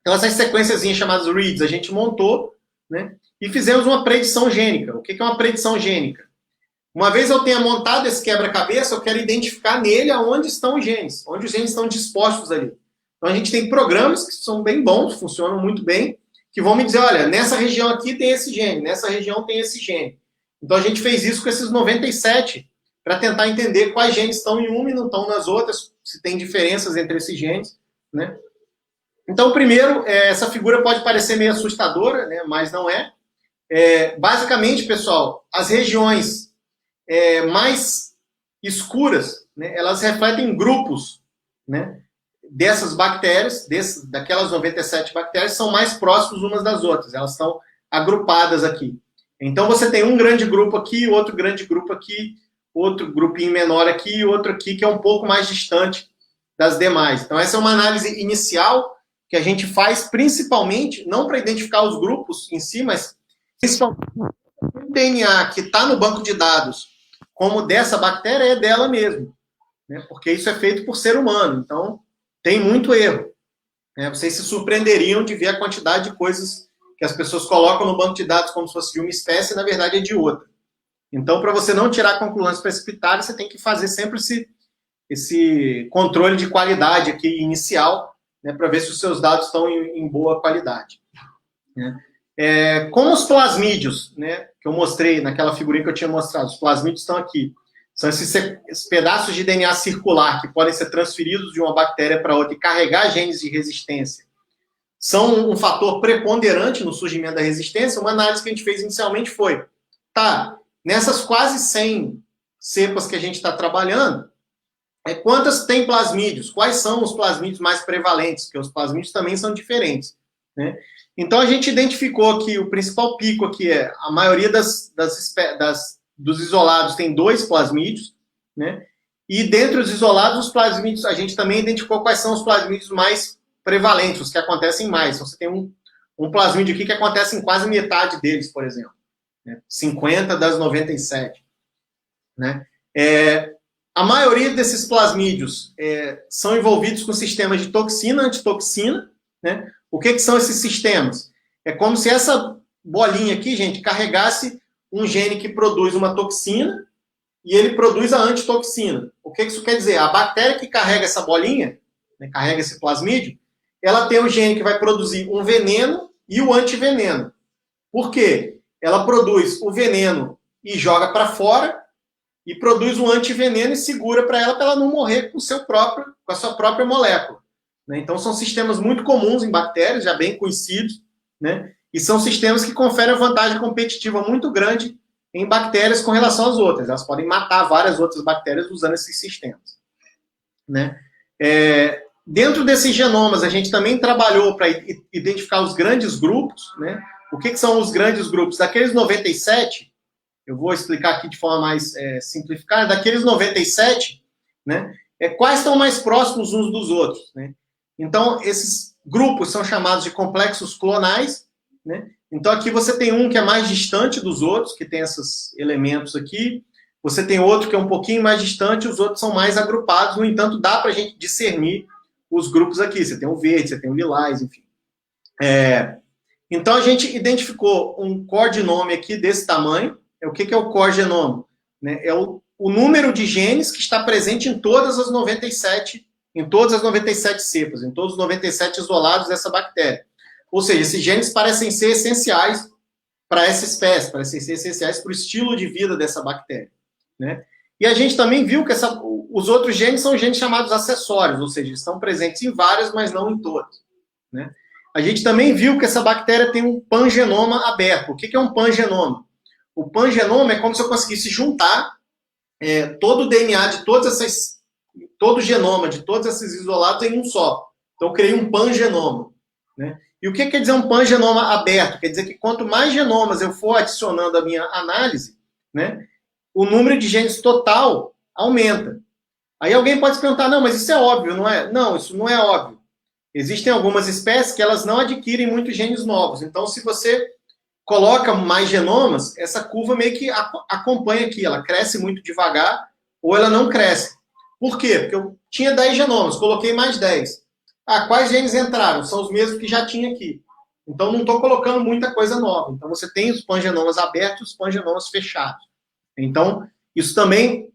Então, essas sequências chamadas reads, a gente montou, né, e fizemos uma predição gênica. O que é uma predição gênica? Uma vez eu tenha montado esse quebra-cabeça, eu quero identificar nele onde estão os genes, onde os genes estão dispostos ali. Então, a gente tem programas que são bem bons, funcionam muito bem, que vão me dizer, olha, nessa região aqui tem esse gene, nessa região tem esse gene. Então, a gente fez isso com esses 97, para tentar entender quais genes estão em uma e não estão nas outras, se tem diferenças entre esses genes, né? Então, primeiro, essa figura pode parecer meio assustadora, né, mas não é. Basicamente, pessoal, as regiões mais escuras, né, elas refletem grupos, né, dessas bactérias, daquelas 97 bactérias, são mais próximas umas das outras, elas estão agrupadas aqui. Então, você tem um grande grupo aqui, outro grande grupo aqui, outro grupinho menor aqui, outro aqui, que é um pouco mais distante das demais. Então, essa é uma análise inicial que a gente faz principalmente, não para identificar os grupos em si, mas principalmente o DNA que está no banco de dados, como dessa bactéria, é dela mesmo, né? Porque isso é feito por ser humano, então tem muito erro. Né? Vocês se surpreenderiam de ver a quantidade de coisas que as pessoas colocam no banco de dados como se fosse de uma espécie e, na verdade, é de outra. Então, para você não tirar conclusões precipitadas, você tem que fazer sempre esse controle de qualidade aqui inicial, né, para ver se os seus dados estão em boa qualidade. Né? Como os plasmídios, né, que eu mostrei naquela figurinha que eu tinha mostrado, os plasmídios estão aqui. São esses pedaços de DNA circular que podem ser transferidos de uma bactéria para outra e carregar genes de resistência. São um fator preponderante no surgimento da resistência. Uma análise que a gente fez inicialmente foi, nessas quase 100 cepas que a gente está trabalhando, quantas tem plasmídios? Quais são os plasmídios mais prevalentes? Porque os plasmídios também são diferentes, né? Então, a gente identificou que o principal pico aqui a maioria dos isolados tem 2 plasmídios, né? E dentre os isolados, os plasmídios, a gente também identificou quais são os plasmídios mais prevalentes, os que acontecem mais. Então, você tem um plasmídio aqui que acontece em quase metade deles, por exemplo, né? 50 das 97, né? A maioria desses plasmídios são envolvidos com sistemas de toxina, antitoxina, né? O que são esses sistemas? É como se essa bolinha aqui, gente, carregasse um gene que produz uma toxina e ele produz a antitoxina. O que isso quer dizer? A bactéria que carrega essa bolinha, né, carrega esse plasmídio, ela tem um gene que vai produzir um veneno e o antiveneno. Por quê? Ela produz o veneno e joga para fora e produz um antiveneno e segura para ela não morrer com a sua própria molécula. Né? Então, são sistemas muito comuns em bactérias, já bem conhecidos, né? E são sistemas que conferem vantagem competitiva muito grande em bactérias com relação às outras. Elas podem matar várias outras bactérias usando esses sistemas, né? Dentro desses genomas, a gente também trabalhou para identificar os grandes grupos, né? O que são os grandes grupos? Daqueles 97, eu vou explicar aqui de forma mais simplificada, daqueles 97, né? Quais estão mais próximos uns dos outros, né? Então, esses grupos são chamados de complexos clonais, né? Então, aqui você tem um que é mais distante dos outros, que tem esses elementos aqui. Você tem outro que é um pouquinho mais distante, os outros são mais agrupados. No entanto, dá para a gente discernir os grupos aqui. Você tem o verde, você tem o lilás, enfim. Então, a gente identificou um core-genome aqui desse tamanho. O que é o core-genome? Né? É o número de genes que está presente em todas as 97 cepas, em todos os 97 isolados dessa bactéria. Ou seja, esses genes parecem ser essenciais para essa espécie, parecem ser essenciais para o estilo de vida dessa bactéria, né? E a gente também viu que os outros genes são genes chamados acessórios, ou seja, estão presentes em várias, mas não em todas, né? A gente também viu que essa bactéria tem um pangenoma aberto. O que é um pangenoma? O pangenoma é como se eu conseguisse juntar todo o DNA de todo o genoma de todos esses isolados em um só. Então, eu criei um pangenoma, né? E o que quer dizer um pangenoma aberto? Quer dizer que quanto mais genomas eu for adicionando à minha análise, né, o número de genes total aumenta. Aí alguém pode se perguntar, não, mas isso é óbvio, não é? Não, isso não é óbvio. Existem algumas espécies que elas não adquirem muitos genes novos. Então, se você coloca mais genomas, essa curva meio que acompanha aqui. Ela cresce muito devagar ou ela não cresce. Por quê? Porque eu tinha 10 genomas, coloquei mais 10. Quais genes entraram? São os mesmos que já tinha aqui. Então, não estou colocando muita coisa nova. Então, você tem os pangenomas abertos e os pangenomas fechados. Então, isso também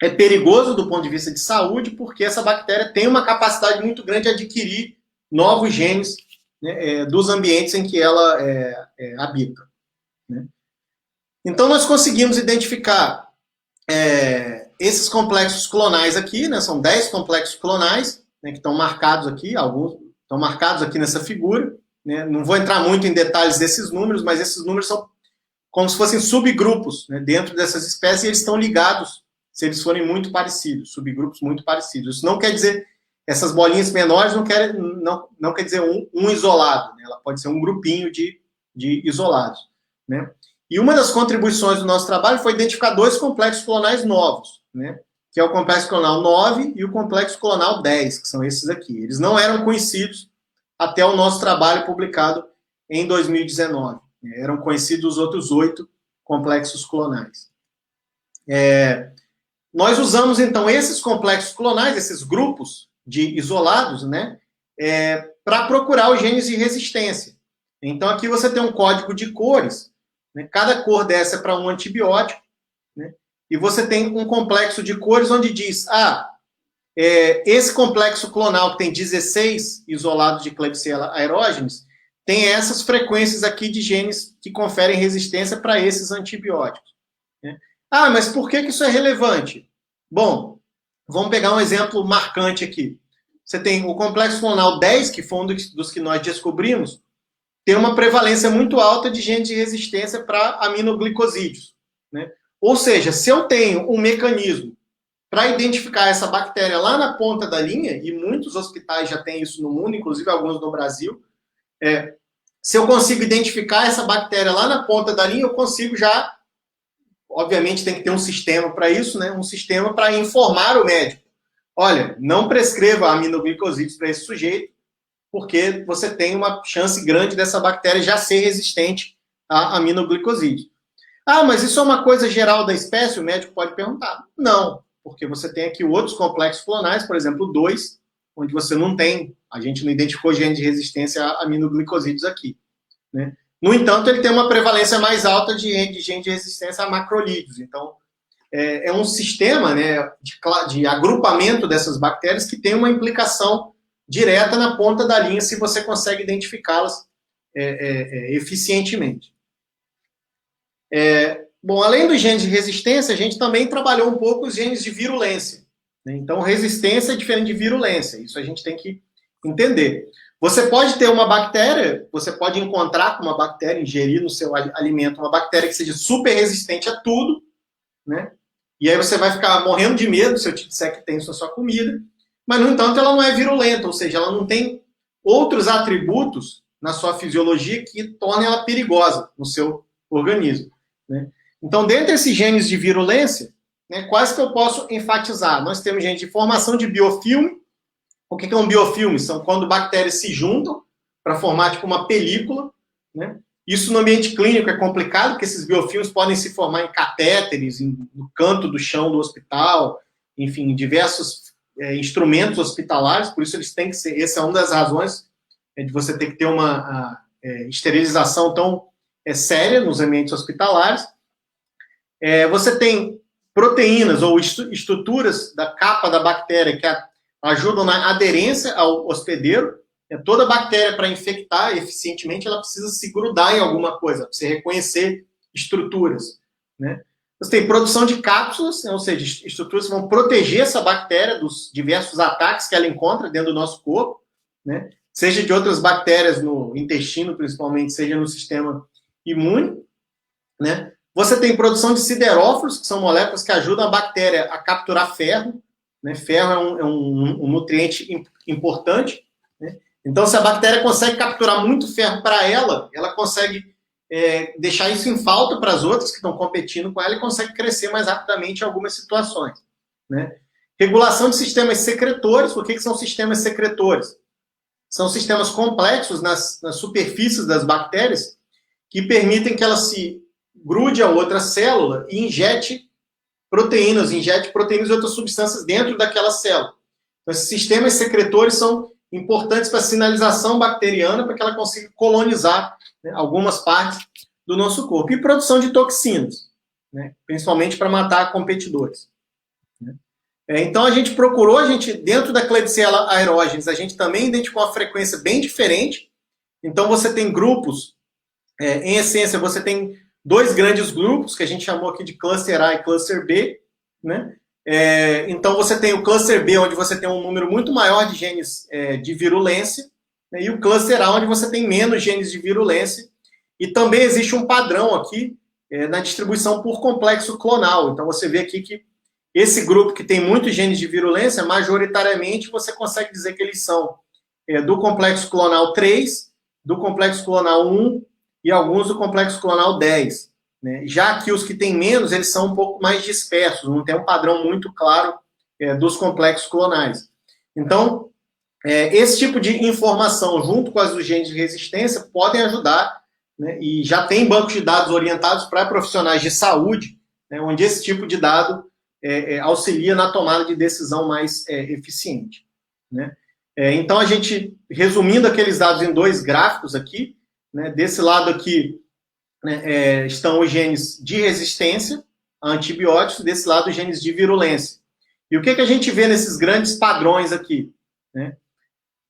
é perigoso do ponto de vista de saúde, porque essa bactéria tem uma capacidade muito grande de adquirir novos genes, né, dos ambientes em que ela habita, né? Então, nós conseguimos identificar esses complexos clonais aqui, né, são 10 complexos clonais, né, que estão marcados aqui, alguns estão marcados aqui nessa figura, né? Não vou entrar muito em detalhes desses números, mas esses números são como se fossem subgrupos, né, dentro dessas espécies, e eles estão ligados, se eles forem muito parecidos, subgrupos muito parecidos. Isso não quer dizer, essas bolinhas menores não quer dizer um isolado, né? Ela pode ser um grupinho de isolados, né? E uma das contribuições do nosso trabalho foi identificar 2 complexos clonais novos, né? Que é o complexo clonal 9 e o complexo clonal 10, que são esses aqui. Eles não eram conhecidos até o nosso trabalho publicado em 2019. Eram conhecidos os outros 8 complexos clonais. Nós usamos, então, esses complexos clonais, esses grupos de isolados, né, para procurar os genes de resistência. Então, aqui você tem um código de cores, né, cada cor dessa é para um antibiótico, né, e você tem um complexo de cores onde diz, esse complexo clonal que tem 16 isolados de Klebsiella aerogenes tem essas frequências aqui de genes que conferem resistência para esses antibióticos, né? Ah, mas por que isso é relevante? Bom, vamos pegar um exemplo marcante aqui. Você tem o complexo clonal 10, que foi um dos que nós descobrimos, tem uma prevalência muito alta de genes de resistência para aminoglicosídeos, né? Ou seja, se eu tenho um mecanismo para identificar essa bactéria lá na ponta da linha, e muitos hospitais já têm isso no mundo, inclusive alguns no Brasil, se eu consigo identificar essa bactéria lá na ponta da linha, eu consigo já, obviamente tem que ter um sistema para isso, né? Um sistema para informar o médico. Olha, não prescreva aminoglicosídeos para esse sujeito, porque você tem uma chance grande dessa bactéria já ser resistente a aminoglicosídeos. Ah, mas isso é uma coisa geral da espécie? O médico pode perguntar. Não, porque você tem aqui outros complexos clonais, por exemplo, 2, onde você não tem, a gente não identificou gene de resistência a aminoglicosídeos aqui, né? No entanto, ele tem uma prevalência mais alta de gene de resistência a macrolídeos. Então, é um sistema, né, de agrupamento dessas bactérias que tem uma implicação direta na ponta da linha, se você consegue identificá-las eficientemente. Bom, além dos genes de resistência, a gente também trabalhou um pouco os genes de virulência, né? Então, resistência é diferente de virulência. Isso a gente tem que entender. Você pode ter uma bactéria, você pode encontrar com uma bactéria, ingerir no seu alimento uma bactéria que seja super resistente a tudo, né? E aí você vai ficar morrendo de medo se eu te disser que tem isso na sua comida, mas, no entanto, ela não é virulenta, ou seja, ela não tem outros atributos na sua fisiologia que tornem ela perigosa no seu organismo, né? Então, dentre esses genes de virulência, né, quais que eu posso enfatizar? Nós temos genes de formação de biofilme. O que é um biofilme? São quando bactérias se juntam para formar tipo uma película, né? Isso no ambiente clínico é complicado, porque esses biofilmes podem se formar em catéteres, no canto do chão do hospital, enfim, em diversos instrumentos hospitalares, por isso eles têm que ser, essa é uma das razões de você ter que ter uma esterilização tão séria nos ambientes hospitalares. Você tem proteínas ou estruturas da capa da bactéria que ajudam na aderência ao hospedeiro. Toda bactéria, para infectar eficientemente, ela precisa se grudar em alguma coisa, para você reconhecer estruturas, né? Você tem produção de cápsulas, ou seja, estruturas que vão proteger essa bactéria dos diversos ataques que ela encontra dentro do nosso corpo, né? Seja de outras bactérias no intestino, principalmente, seja no sistema imune, né? Você tem produção de siderófilos, que são moléculas que ajudam a bactéria a capturar ferro, né? Ferro é um nutriente importante, né? Então, se a bactéria consegue capturar muito ferro para ela consegue deixar isso em falta para as outras que estão competindo com ela e consegue crescer mais rapidamente em algumas situações, né? Regulação de sistemas secretores. O que são sistemas secretores? São sistemas complexos nas superfícies das bactérias que permitem que ela se grude a outra célula e injete proteínas e outras substâncias dentro daquela célula. Então, esses sistemas secretores são importantes para a sinalização bacteriana, para que ela consiga colonizar, né, algumas partes do nosso corpo. E produção de toxinas, né, principalmente para matar competidores, né? Então, a gente procurou, dentro da Klebsiella aerogenes, a gente também identificou uma frequência bem diferente. Então, você tem grupos, em essência, você tem 2 grandes grupos, que a gente chamou aqui de cluster A e cluster B, né? Então, você tem o cluster B, onde você tem um número muito maior de genes de virulência, né? E o cluster A, onde você tem menos genes de virulência. E também existe um padrão aqui na distribuição por complexo clonal. Então, você vê aqui que esse grupo que tem muitos genes de virulência, majoritariamente, você consegue dizer que eles são do complexo clonal 3, do complexo clonal 1 e alguns do complexo clonal 10. Né? Já que os que têm menos, eles são um pouco mais dispersos, não tem um padrão muito claro dos complexos clonais. Então, esse tipo de informação, junto com as dos genes de resistência, podem ajudar, né? E já tem bancos de dados orientados para profissionais de saúde, né? Onde esse tipo de dado auxilia na tomada de decisão mais eficiente, né? Então, a gente, resumindo aqueles dados em 2 gráficos aqui, né? Desse lado aqui, né, estão os genes de resistência a antibióticos, desse lado os genes de virulência. E o que a gente vê nesses grandes padrões aqui, né?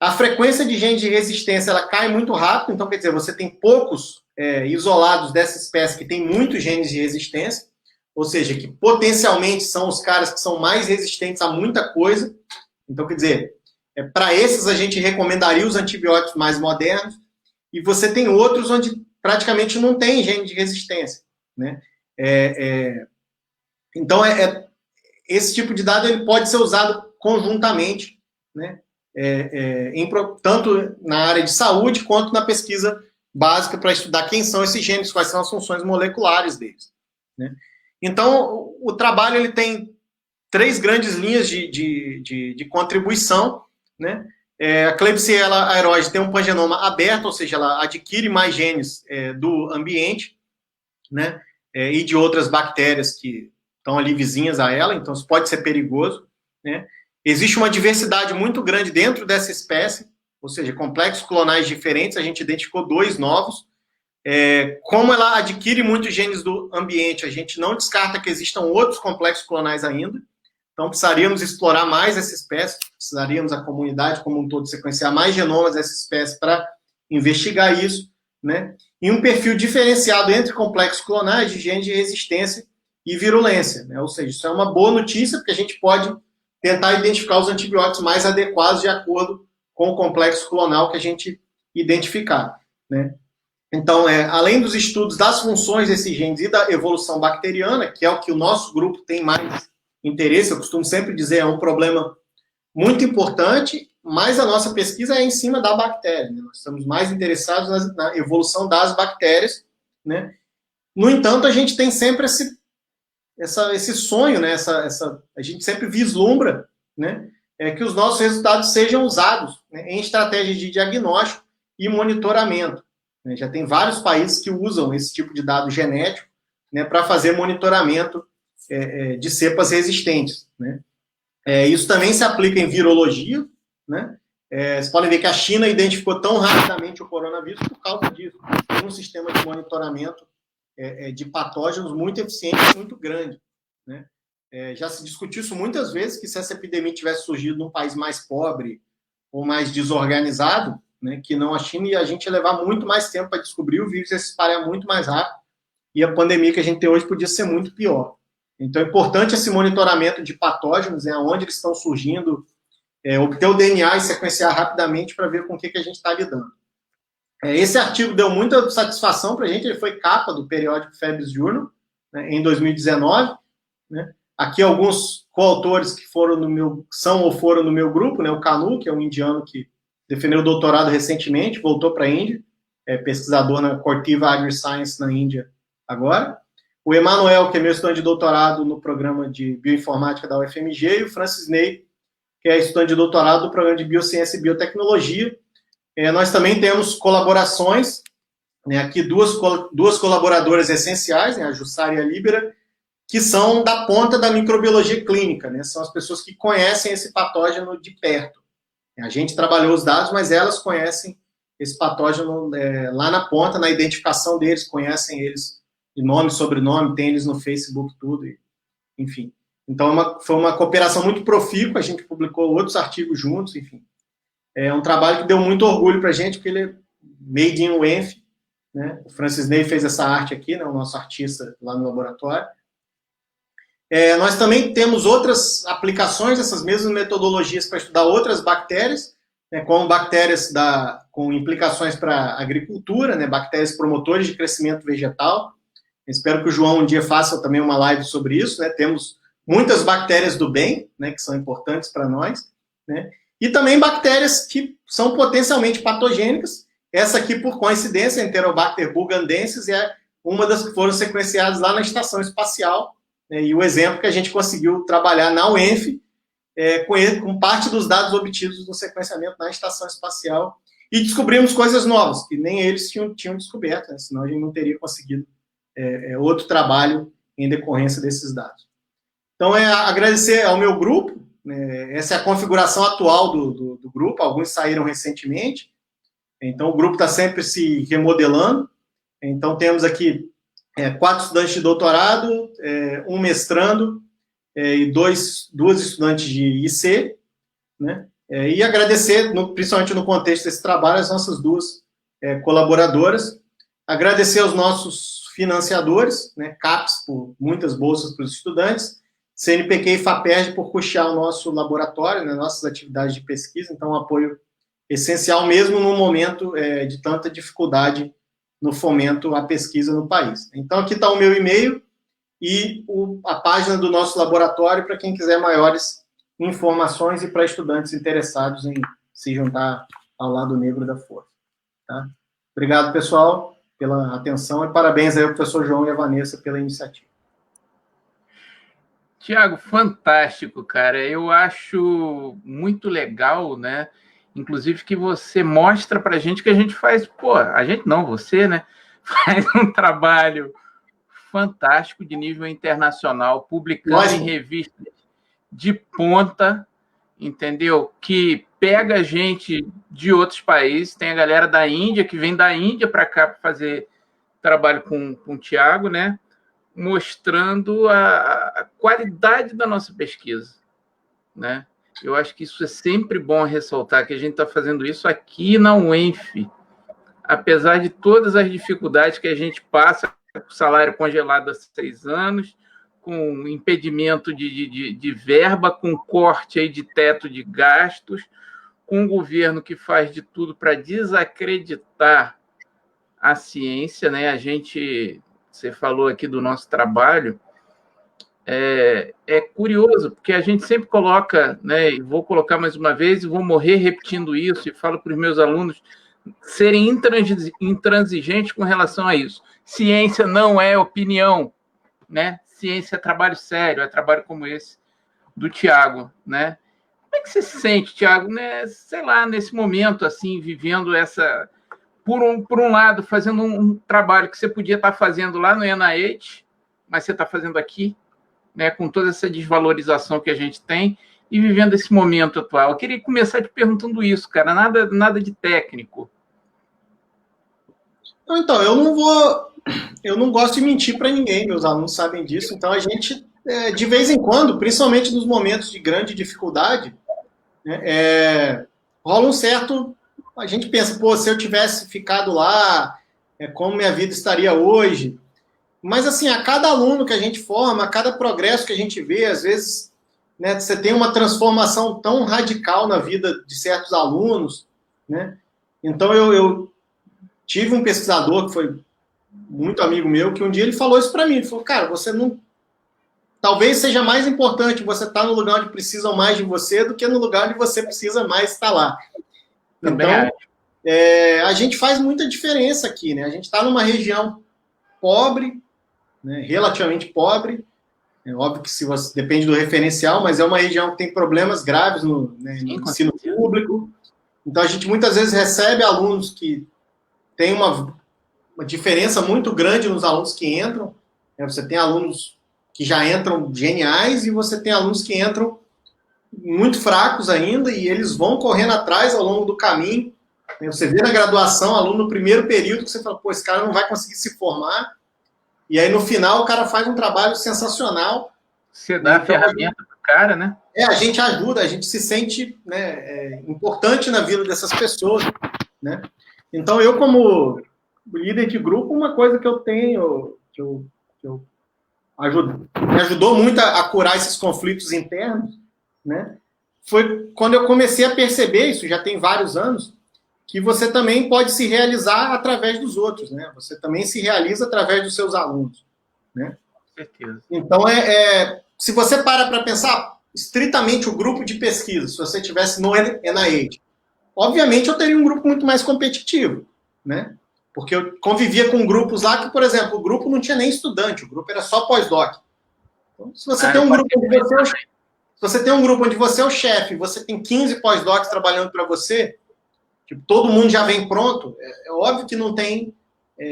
A frequência de genes de resistência ela cai muito rápido, então quer dizer, você tem poucos isolados dessa espécie que tem muitos genes de resistência, ou seja, que potencialmente são os caras que são mais resistentes a muita coisa. Então, quer dizer, para esses a gente recomendaria os antibióticos mais modernos, e você tem outros onde praticamente não tem gene de resistência, né? Então, esse tipo de dado ele pode ser usado conjuntamente, né? Tanto na área de saúde quanto na pesquisa básica para estudar quem são esses genes, quais são as funções moleculares deles, né? Então, o trabalho ele tem 3 grandes linhas de contribuição, né? A Klebsiella aeroide tem um pangenoma aberto, ou seja, ela adquire mais genes do ambiente, né? E de outras bactérias que estão ali vizinhas a ela, então isso pode ser perigoso, né? Existe uma diversidade muito grande dentro dessa espécie, ou seja, complexos clonais diferentes, a gente identificou 2 novos. Como ela adquire muitos genes do ambiente, a gente não descarta que existam outros complexos clonais ainda, então precisaríamos explorar mais essa espécie, precisaríamos a comunidade como um todo sequenciar mais genomas dessa espécie para investigar isso, né? E um perfil diferenciado entre complexos clonais de genes de resistência e virulência, né? Ou seja, isso é uma boa notícia, porque a gente pode tentar identificar os antibióticos mais adequados de acordo com o complexo clonal que a gente identificar, né? Então, além dos estudos das funções desses genes e da evolução bacteriana, que é o que o nosso grupo tem mais interesse, eu costumo sempre dizer, é um problema muito importante, mas a nossa pesquisa é em cima da bactéria, né? Nós estamos mais interessados na evolução das bactérias, né? No entanto, a gente tem sempre esse sonho, né? A gente sempre vislumbra, né? Que os nossos resultados sejam usados, né, em estratégias de diagnóstico e monitoramento. Né? Já tem vários países que usam esse tipo de dado genético, né, para fazer monitoramento de cepas resistentes, né? Isso também se aplica em virologia, né? Vocês podem ver que a China identificou tão rapidamente o coronavírus por causa disso. Tem um sistema de monitoramento de patógenos muito eficiente e muito grande, né? Já se discutiu isso muitas vezes, que se essa epidemia tivesse surgido num país mais pobre ou mais desorganizado, né, que não a China, e a gente ia levar muito mais tempo para descobrir, o vírus ia se espalhar muito mais rápido, e a pandemia que a gente tem hoje podia ser muito pior. Então, é importante esse monitoramento de patógenos, onde eles estão surgindo, obter o DNA e sequenciar rapidamente para ver com o que a gente está lidando. Esse artigo deu muita satisfação para a gente, ele foi capa do periódico Febris Journal, né, em 2019, né? Aqui alguns coautores que foram no meu grupo, né? O Kanu, que é um indiano que defendeu o doutorado recentemente, voltou para a Índia, pesquisador na Corteva AgriScience na Índia agora. O Emanuel, que é meu estudante de doutorado no programa de bioinformática da UFMG, e o Francis Ney, que é estudante de doutorado do programa de biociência e biotecnologia. Nós também temos colaborações, né? Aqui duas colaboradoras essenciais, né? A Jussara e a Líbera, que são da ponta da microbiologia clínica, né? São as pessoas que conhecem esse patógeno de perto. A gente trabalhou os dados, mas elas conhecem esse patógeno lá na ponta, na identificação deles, conhecem eles de nome, sobrenome, tem eles no Facebook, tudo, enfim. Então, foi uma cooperação muito profícua, a gente publicou outros artigos juntos, enfim. É um trabalho que deu muito orgulho para a gente, porque ele é made in UENF, né? O Francis Ney fez essa arte aqui, né? O nosso artista lá no laboratório. Nós também temos outras aplicações dessas mesmas metodologias para estudar outras bactérias, né, como bactérias com implicações para a agricultura, né, bactérias promotores de crescimento vegetal. Espero que o João um dia faça também uma live sobre isso, né? Temos muitas bactérias do bem, né, que são importantes para nós, né? E também bactérias que são potencialmente patogênicas. Essa aqui, por coincidência, Enterobacter bugandensis, é uma das que foram sequenciadas lá na Estação Espacial, né? E o exemplo que a gente conseguiu trabalhar na UENF, com parte dos dados obtidos no sequenciamento na Estação Espacial, e descobrimos coisas novas, que nem eles tinham descoberto, né? Senão a gente não teria conseguido outro trabalho em decorrência desses dados. Então, agradecer ao meu grupo, né? Essa é a configuração atual do grupo, alguns saíram recentemente, então o grupo está sempre se remodelando. Então, temos aqui 4 estudantes de doutorado, um mestrando, e duas estudantes de IC, né? E agradecer, principalmente no contexto desse trabalho, as nossas duas colaboradoras. Agradecer aos nossos financiadores, né, CAPES, por muitas bolsas para os estudantes, CNPq e FAPERJ por custear o nosso laboratório, né, nossas atividades de pesquisa, então um apoio essencial mesmo num momento de tanta dificuldade no fomento à pesquisa no país. Então aqui está o meu e-mail e a página do nosso laboratório para quem quiser maiores informações e para estudantes interessados em se juntar ao lado negro da força. Tá? Obrigado, pessoal, pela atenção e parabéns aí ao professor João e a Vanessa pela iniciativa. Tiago, fantástico, cara. Eu acho muito legal, né? Inclusive que você mostra para a gente que a gente faz, a gente não, você, né? Faz um trabalho fantástico de nível internacional, publicando em revistas de ponta, entendeu? Que pega gente de outros países, tem a galera da Índia, que vem da Índia para cá para fazer trabalho com o Tiago, né? Mostrando a qualidade da nossa pesquisa, né? Eu acho que isso é sempre bom ressaltar, que a gente está fazendo isso aqui na UENF, apesar de todas as dificuldades que a gente passa, com salário congelado há 6 anos, com impedimento de verba, com corte aí de teto de gastos, com um governo que faz de tudo para desacreditar a ciência, né? Você falou aqui do nosso trabalho, é curioso, porque a gente sempre coloca, né, e vou colocar mais uma vez, e vou morrer repetindo isso, e falo para os meus alunos serem intransigentes com relação a isso. Ciência não é opinião, né? Ciência é trabalho sério, é trabalho como esse do Tiago, né? Como é que você se sente, Tiago, né? Sei lá, nesse momento, assim, vivendo essa... Por um lado, fazendo um trabalho que você podia estar fazendo lá no NIH, mas você está fazendo aqui, né, com toda essa desvalorização que a gente tem, e vivendo esse momento atual. Eu queria começar te perguntando isso, cara, nada de técnico. Então, eu não gosto de mentir para ninguém, meus alunos sabem disso, então a gente, de vez em quando, principalmente nos momentos de grande dificuldade, né, rola um certo... A gente pensa, se eu tivesse ficado lá, como minha vida estaria hoje? Mas, assim, a cada aluno que a gente forma, a cada progresso que a gente vê, às vezes, né, você tem uma transformação tão radical na vida de certos alunos, né? Então, eu tive um pesquisador que foi muito amigo meu, que um dia ele falou isso para mim. Ele falou, cara, você não... Talvez seja mais importante você estar no lugar onde precisam mais de você do que no lugar onde você precisa mais estar lá. Então, a gente faz muita diferença aqui, né? A gente está numa região pobre, né, relativamente pobre, é óbvio que depende do referencial, mas é uma região que tem problemas graves no ensino público. Então, a gente muitas vezes recebe alunos que têm uma diferença muito grande nos alunos que entram. Né? Você tem alunos que já entram geniais e você tem alunos que entram muito fracos ainda, e eles vão correndo atrás ao longo do caminho. Você vê na graduação, aluno no primeiro período, que você fala, esse cara não vai conseguir se formar, e aí no final o cara faz um trabalho sensacional. Você dá a ferramenta para o cara, né? A gente ajuda, a gente se sente, né, importante na vida dessas pessoas, né? Então eu, como líder de grupo, uma coisa que eu tenho, me ajudou muito a curar esses conflitos internos, né? Foi quando eu comecei a perceber, isso já tem vários anos, que você também pode se realizar através dos outros, né? Você também se realiza através dos seus alunos, né? Com certeza. Então, se você para pensar estritamente o grupo de pesquisa, se você tivesse no NIH, obviamente eu teria um grupo muito mais competitivo, né? Porque eu convivia com grupos lá que, por exemplo, o grupo não tinha nem estudante, o grupo era só pós-doc. Então, se você tem um grupo onde você é o chefe, você tem 15 pós-docs trabalhando para você, tipo, todo mundo já vem pronto, é óbvio que não tem,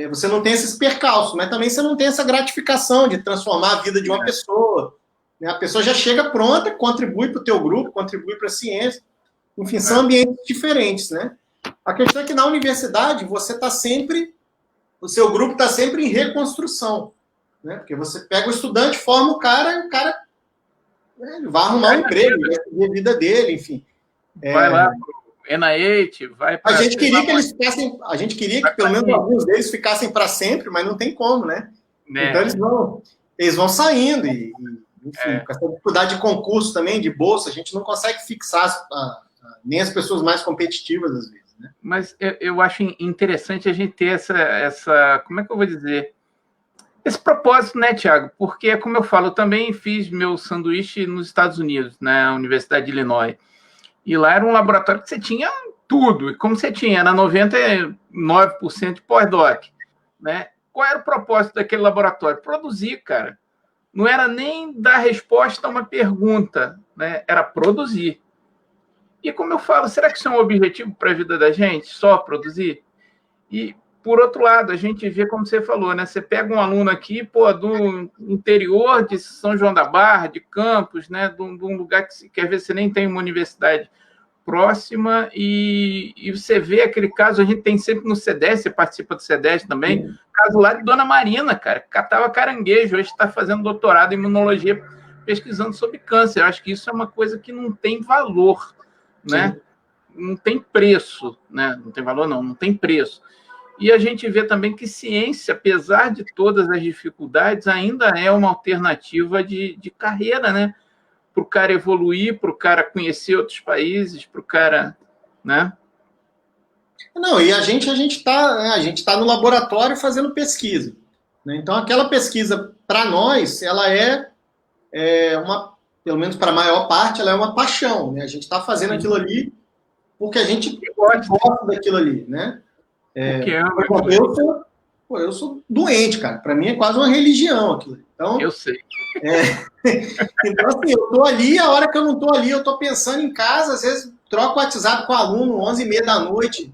você não tem esses percalços, mas também você não tem essa gratificação de transformar a vida de uma pessoa. Né? A pessoa já chega pronta, contribui para o teu grupo, contribui para a ciência. Enfim, são ambientes diferentes, né? A questão é que na universidade você está sempre, o seu grupo está sempre em reconstrução, né? Porque você pega o estudante, forma o cara, e o cara ele vai arrumar um emprego, vai seguir a vida dele, enfim. Vai lá pro NIH, vai para... A gente queria que eles ficassem... A gente queria que pelo menos alguns deles ficassem para sempre, mas não tem como, né? Então eles vão saindo e enfim, com essa dificuldade de concurso também, de bolsa, a gente não consegue fixar nem as pessoas mais competitivas, às vezes, né? Mas eu acho interessante a gente ter essa... Como é que eu vou dizer? Esse propósito, né, Tiago? Porque, como eu falo, eu também fiz meu sanduíche nos Estados Unidos, na Universidade de Illinois. E lá era um laboratório que você tinha tudo. E como você tinha, era 99% de pós-doc, né? Qual era o propósito daquele laboratório? Produzir, cara. Não era nem dar resposta a uma pergunta, né? Era produzir. E como eu falo, será que isso é um objetivo para a vida da gente? Só produzir? E, por outro lado, a gente vê, como você falou, né? Você pega um aluno aqui, do interior de São João da Barra, de Campos, né? De um lugar que às vezes você nem tem uma universidade próxima, e você vê aquele caso, a gente tem sempre no CEDES, você participa do CEDES também, caso lá de Dona Marina, cara, catava caranguejo, hoje está fazendo doutorado em imunologia, pesquisando sobre câncer. Eu acho que isso é uma coisa que não tem valor, né? Não tem preço, né? Não tem valor, não tem preço. E a gente vê também que ciência, apesar de todas as dificuldades, ainda é uma alternativa de carreira, né? Para o cara evoluir, para o cara conhecer outros países, para o cara, né? Não, e a gente tá no laboratório fazendo pesquisa, né? Então, aquela pesquisa, para nós, ela pelo menos para a maior parte, ela é uma paixão, né? A gente está fazendo aquilo ali porque a gente gosta daquilo ali, né? Eu sou doente, cara. Para mim é quase uma religião aquilo. Então, eu sei. Então, assim, eu tô ali, a hora que eu não tô ali, eu tô pensando em casa, às vezes troco o WhatsApp com o aluno, 11h30 da noite,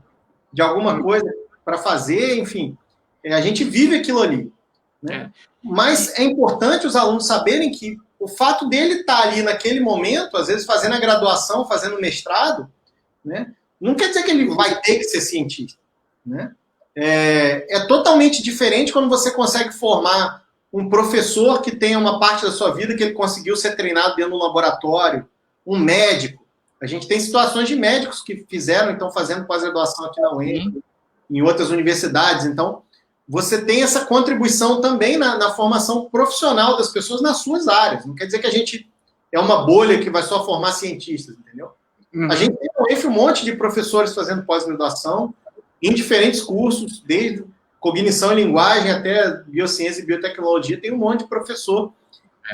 de alguma coisa para fazer, enfim. A gente vive aquilo ali, né? Mas é importante os alunos saberem que o fato dele estar ali naquele momento, às vezes fazendo a graduação, fazendo o mestrado, né, não quer dizer que ele vai ter que ser cientista, né? É totalmente diferente quando você consegue formar um professor que tenha uma parte da sua vida que ele conseguiu ser treinado dentro do laboratório, um médico. A gente tem situações de médicos que estão fazendo pós-graduação aqui na UEM, em outras universidades. Então, você tem essa contribuição também na formação profissional das pessoas nas suas áreas. Não quer dizer que a gente é uma bolha que vai só formar cientistas, entendeu? A gente tem na UENF um monte de professores fazendo pós-graduação em diferentes cursos, desde cognição e linguagem até biociência e biotecnologia, tem um monte de professor.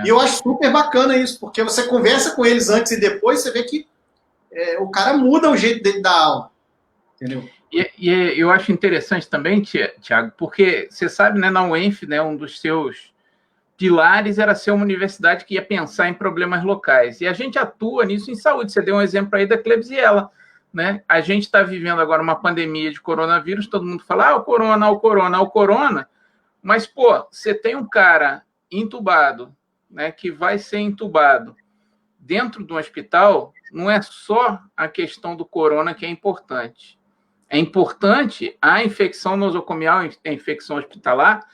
E eu acho super bacana isso, porque você conversa com eles antes e depois, você vê que o cara muda o jeito dele dar aula, entendeu? E eu acho interessante também, Tiago, porque você sabe, né, na UENF, né, um dos seus pilares era ser uma universidade que ia pensar em problemas locais. E a gente atua nisso em saúde. Você deu um exemplo aí da Klebsiella, né? A gente está vivendo agora uma pandemia de coronavírus, todo mundo fala, o corona, mas, você tem um cara entubado, né, que vai ser entubado dentro de um hospital, não é só a questão do corona que é importante. É importante a infecção nosocomial, a infecção hospitalar,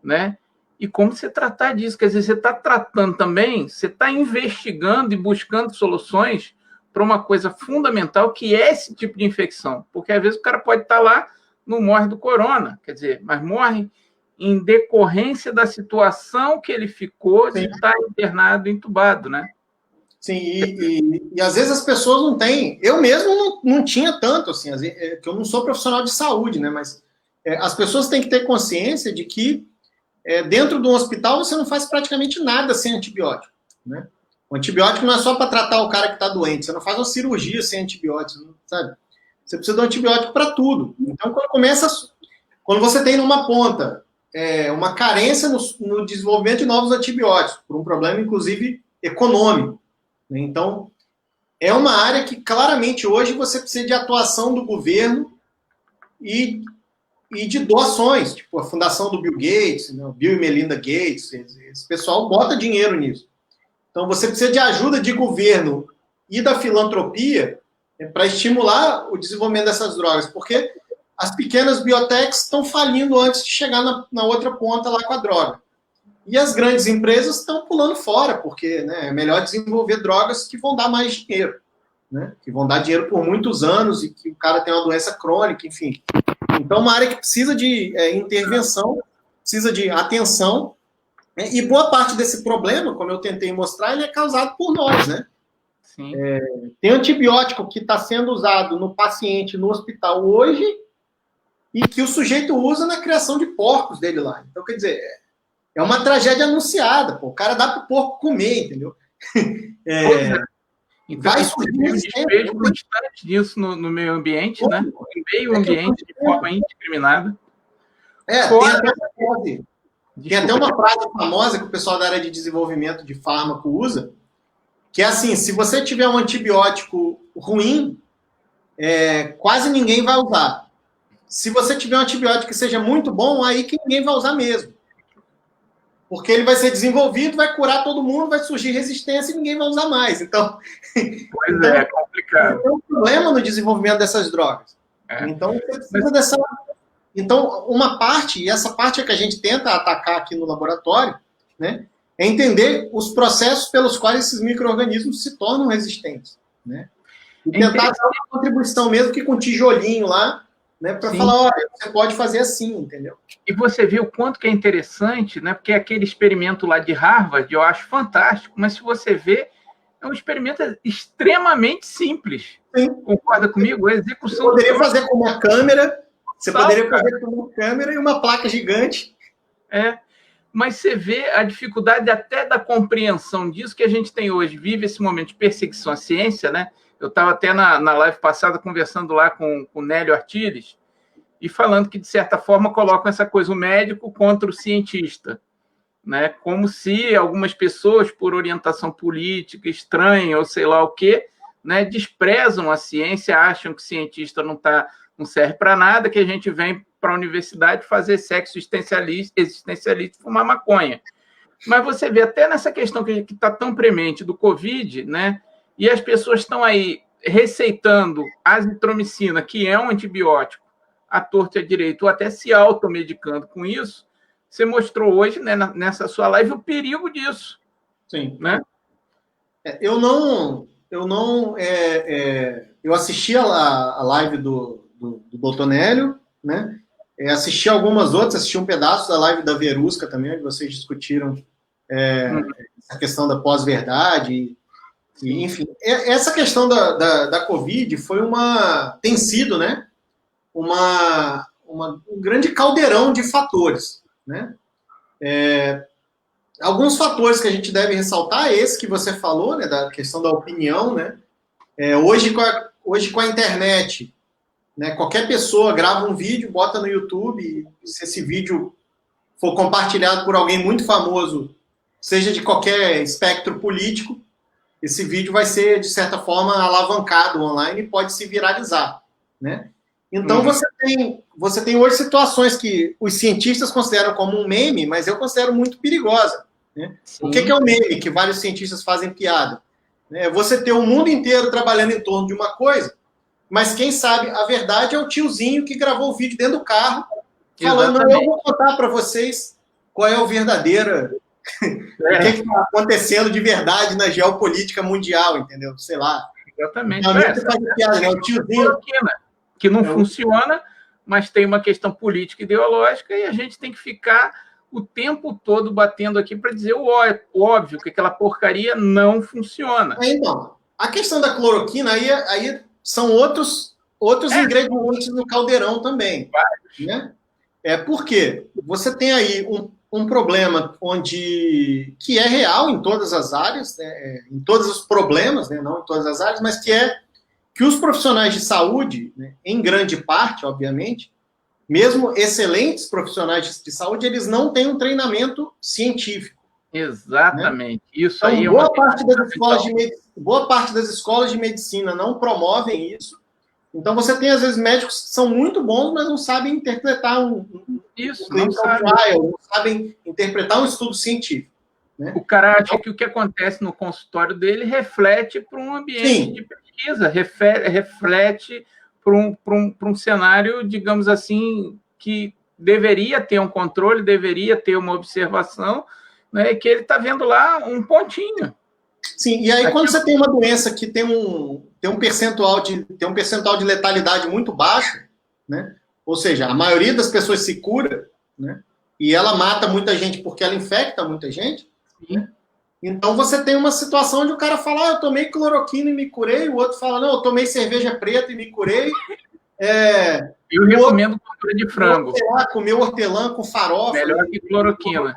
né? E como você tratar disso. Quer dizer, você está tratando também, você está investigando e buscando soluções para uma coisa fundamental que é esse tipo de infecção. Porque às vezes o cara pode estar lá, não morre do corona, quer dizer, mas morre em decorrência da situação que ele ficou de estar internado, entubado, né? Sim, e às vezes as pessoas não têm... Eu mesmo não tinha tanto, assim, que eu não sou profissional de saúde, né? Mas as pessoas têm que ter consciência de que dentro de um hospital você não faz praticamente nada sem antibiótico, né? O antibiótico não é só para tratar o cara que está doente, você não faz uma cirurgia sem antibiótico, sabe? Você precisa de um antibiótico para tudo. Então, quando você tem numa ponta uma carência no desenvolvimento de novos antibióticos, por um problema, inclusive, econômico, né? Então, é uma área que, claramente, hoje você precisa de atuação do governo e de doações, tipo a fundação do Bill Gates, né? O Bill e Melinda Gates, esse pessoal bota dinheiro nisso. Então, você precisa de ajuda de governo e da filantropia para estimular o desenvolvimento dessas drogas, porque as pequenas biotechs estão falindo antes de chegar na outra ponta lá com a droga. E as grandes empresas estão pulando fora, porque, né, é melhor desenvolver drogas que vão dar mais dinheiro. né? Que vão dar dinheiro por muitos anos e que o cara tem uma doença crônica, enfim. Então, uma área que precisa de intervenção, precisa de atenção, né? E boa parte desse problema, como eu tentei mostrar, ele é causado por nós, né? Sim. Tem antibiótico que está sendo usado no paciente no hospital hoje e que o sujeito usa na criação de porcos dele lá. Então, quer dizer, é uma tragédia anunciada, pô. O cara dá para o porco comer, entendeu? Então, vai surgir um despejo constante disso no meio ambiente, né? No meio ambiente, de forma indiscriminada. Tem até uma frase famosa que o pessoal da área de desenvolvimento de fármaco usa, que é assim, se você tiver um antibiótico ruim, quase ninguém vai usar. Se você tiver um antibiótico que seja muito bom, aí que ninguém vai usar mesmo. Porque ele vai ser desenvolvido, vai curar todo mundo, vai surgir resistência e ninguém vai usar mais. Então, é complicado. Tem um problema no desenvolvimento dessas drogas. Então, você precisa dessa... Então, uma parte, e essa parte é que a gente tenta atacar aqui no laboratório, né, é entender os processos pelos quais esses micro-organismos se tornam resistentes. Né? E tentar dar uma contribuição mesmo que com tijolinho lá, né, para falar, olha, você pode fazer assim, entendeu? E você vê o quanto que é interessante, né, porque aquele experimento lá de Harvard eu acho fantástico, mas se você vê, é um experimento extremamente simples. Sim. Concorda comigo? A execução... Você poderia fazer com uma câmera, poderia fazer com uma câmera e uma placa gigante. Mas você vê a dificuldade até da compreensão disso que a gente tem hoje, vive esse momento de perseguição à ciência, né? Eu estava até na live passada conversando lá com o Nélio Artiles e falando que, de certa forma, colocam essa coisa, o médico contra o cientista, né? Como se algumas pessoas, por orientação política, estranha ou sei lá o quê, né, desprezam a ciência, acham que o cientista não serve para nada, que a gente vem para a universidade fazer sexo existencialista e fumar maconha. Mas você vê até nessa questão que está tão premente do Covid, né? E as pessoas estão aí receitando azitromicina, que é um antibiótico, à torta e à direita, ou até se automedicando com isso. Você mostrou hoje, né, nessa sua live, o perigo disso. Sim. Né? Eu assisti a live do Dr. Nélio, né? Assisti algumas outras, assisti um pedaço da live da Verusca também, onde vocês discutiram a questão da pós-verdade. E, enfim, essa questão da Covid tem sido, né, um grande caldeirão de fatores. Né? Alguns fatores que a gente deve ressaltar, esse que você falou, né, da questão da opinião. Né? Hoje com a internet, né, qualquer pessoa grava um vídeo, bota no YouTube, e se esse vídeo for compartilhado por alguém muito famoso, seja de qualquer espectro político, esse vídeo vai ser, de certa forma, alavancado online e pode se viralizar. Né? Então, você tem hoje situações que os cientistas consideram como um meme, mas eu considero muito perigosa. Né? O que é um meme? Que vários cientistas fazem piada. Você ter o mundo inteiro trabalhando em torno de uma coisa, mas quem sabe a verdade é o tiozinho que gravou o vídeo dentro do carro, falando, eu vou contar para vocês qual é o verdadeiro... O que está acontecendo de verdade na geopolítica mundial, entendeu? Sei lá. Exatamente. O tiozinho que não funciona, mas tem uma questão política e ideológica e a gente tem que ficar o tempo todo batendo aqui para dizer o óbvio, que aquela porcaria não funciona. Então, a questão da cloroquina aí são outros ingredientes no caldeirão também. Né? Por quê? Você tem aí um problema que é real em todas as áreas, né, em todos os problemas, né, não em todas as áreas, mas que os profissionais de saúde, né, em grande parte, obviamente, mesmo excelentes profissionais de saúde, eles não têm um treinamento científico. Exatamente. Né? Isso então, aí é boa parte das escolas de medicina não promovem isso. Então, você tem, às vezes, médicos que são muito bons, mas não sabem interpretar não sabem interpretar um estudo científico. Né? O cara acha que o que acontece no consultório dele reflete para um ambiente de pesquisa, reflete para um cenário, digamos assim, que deveria ter um controle, deveria ter uma observação, né, que ele está vendo lá um pontinho. Sim, e aí quando você tem uma doença que tem um percentual de letalidade muito baixo, né? Ou seja, a maioria das pessoas se cura, né? E ela mata muita gente porque ela infecta muita gente. Né? Então você tem uma situação onde o cara fala, eu tomei cloroquina e me curei, o outro fala, não, eu tomei cerveja preta e me curei. Eu recomendo gordura de frango. Comer hortelã com farofa. Melhor que cloroquina.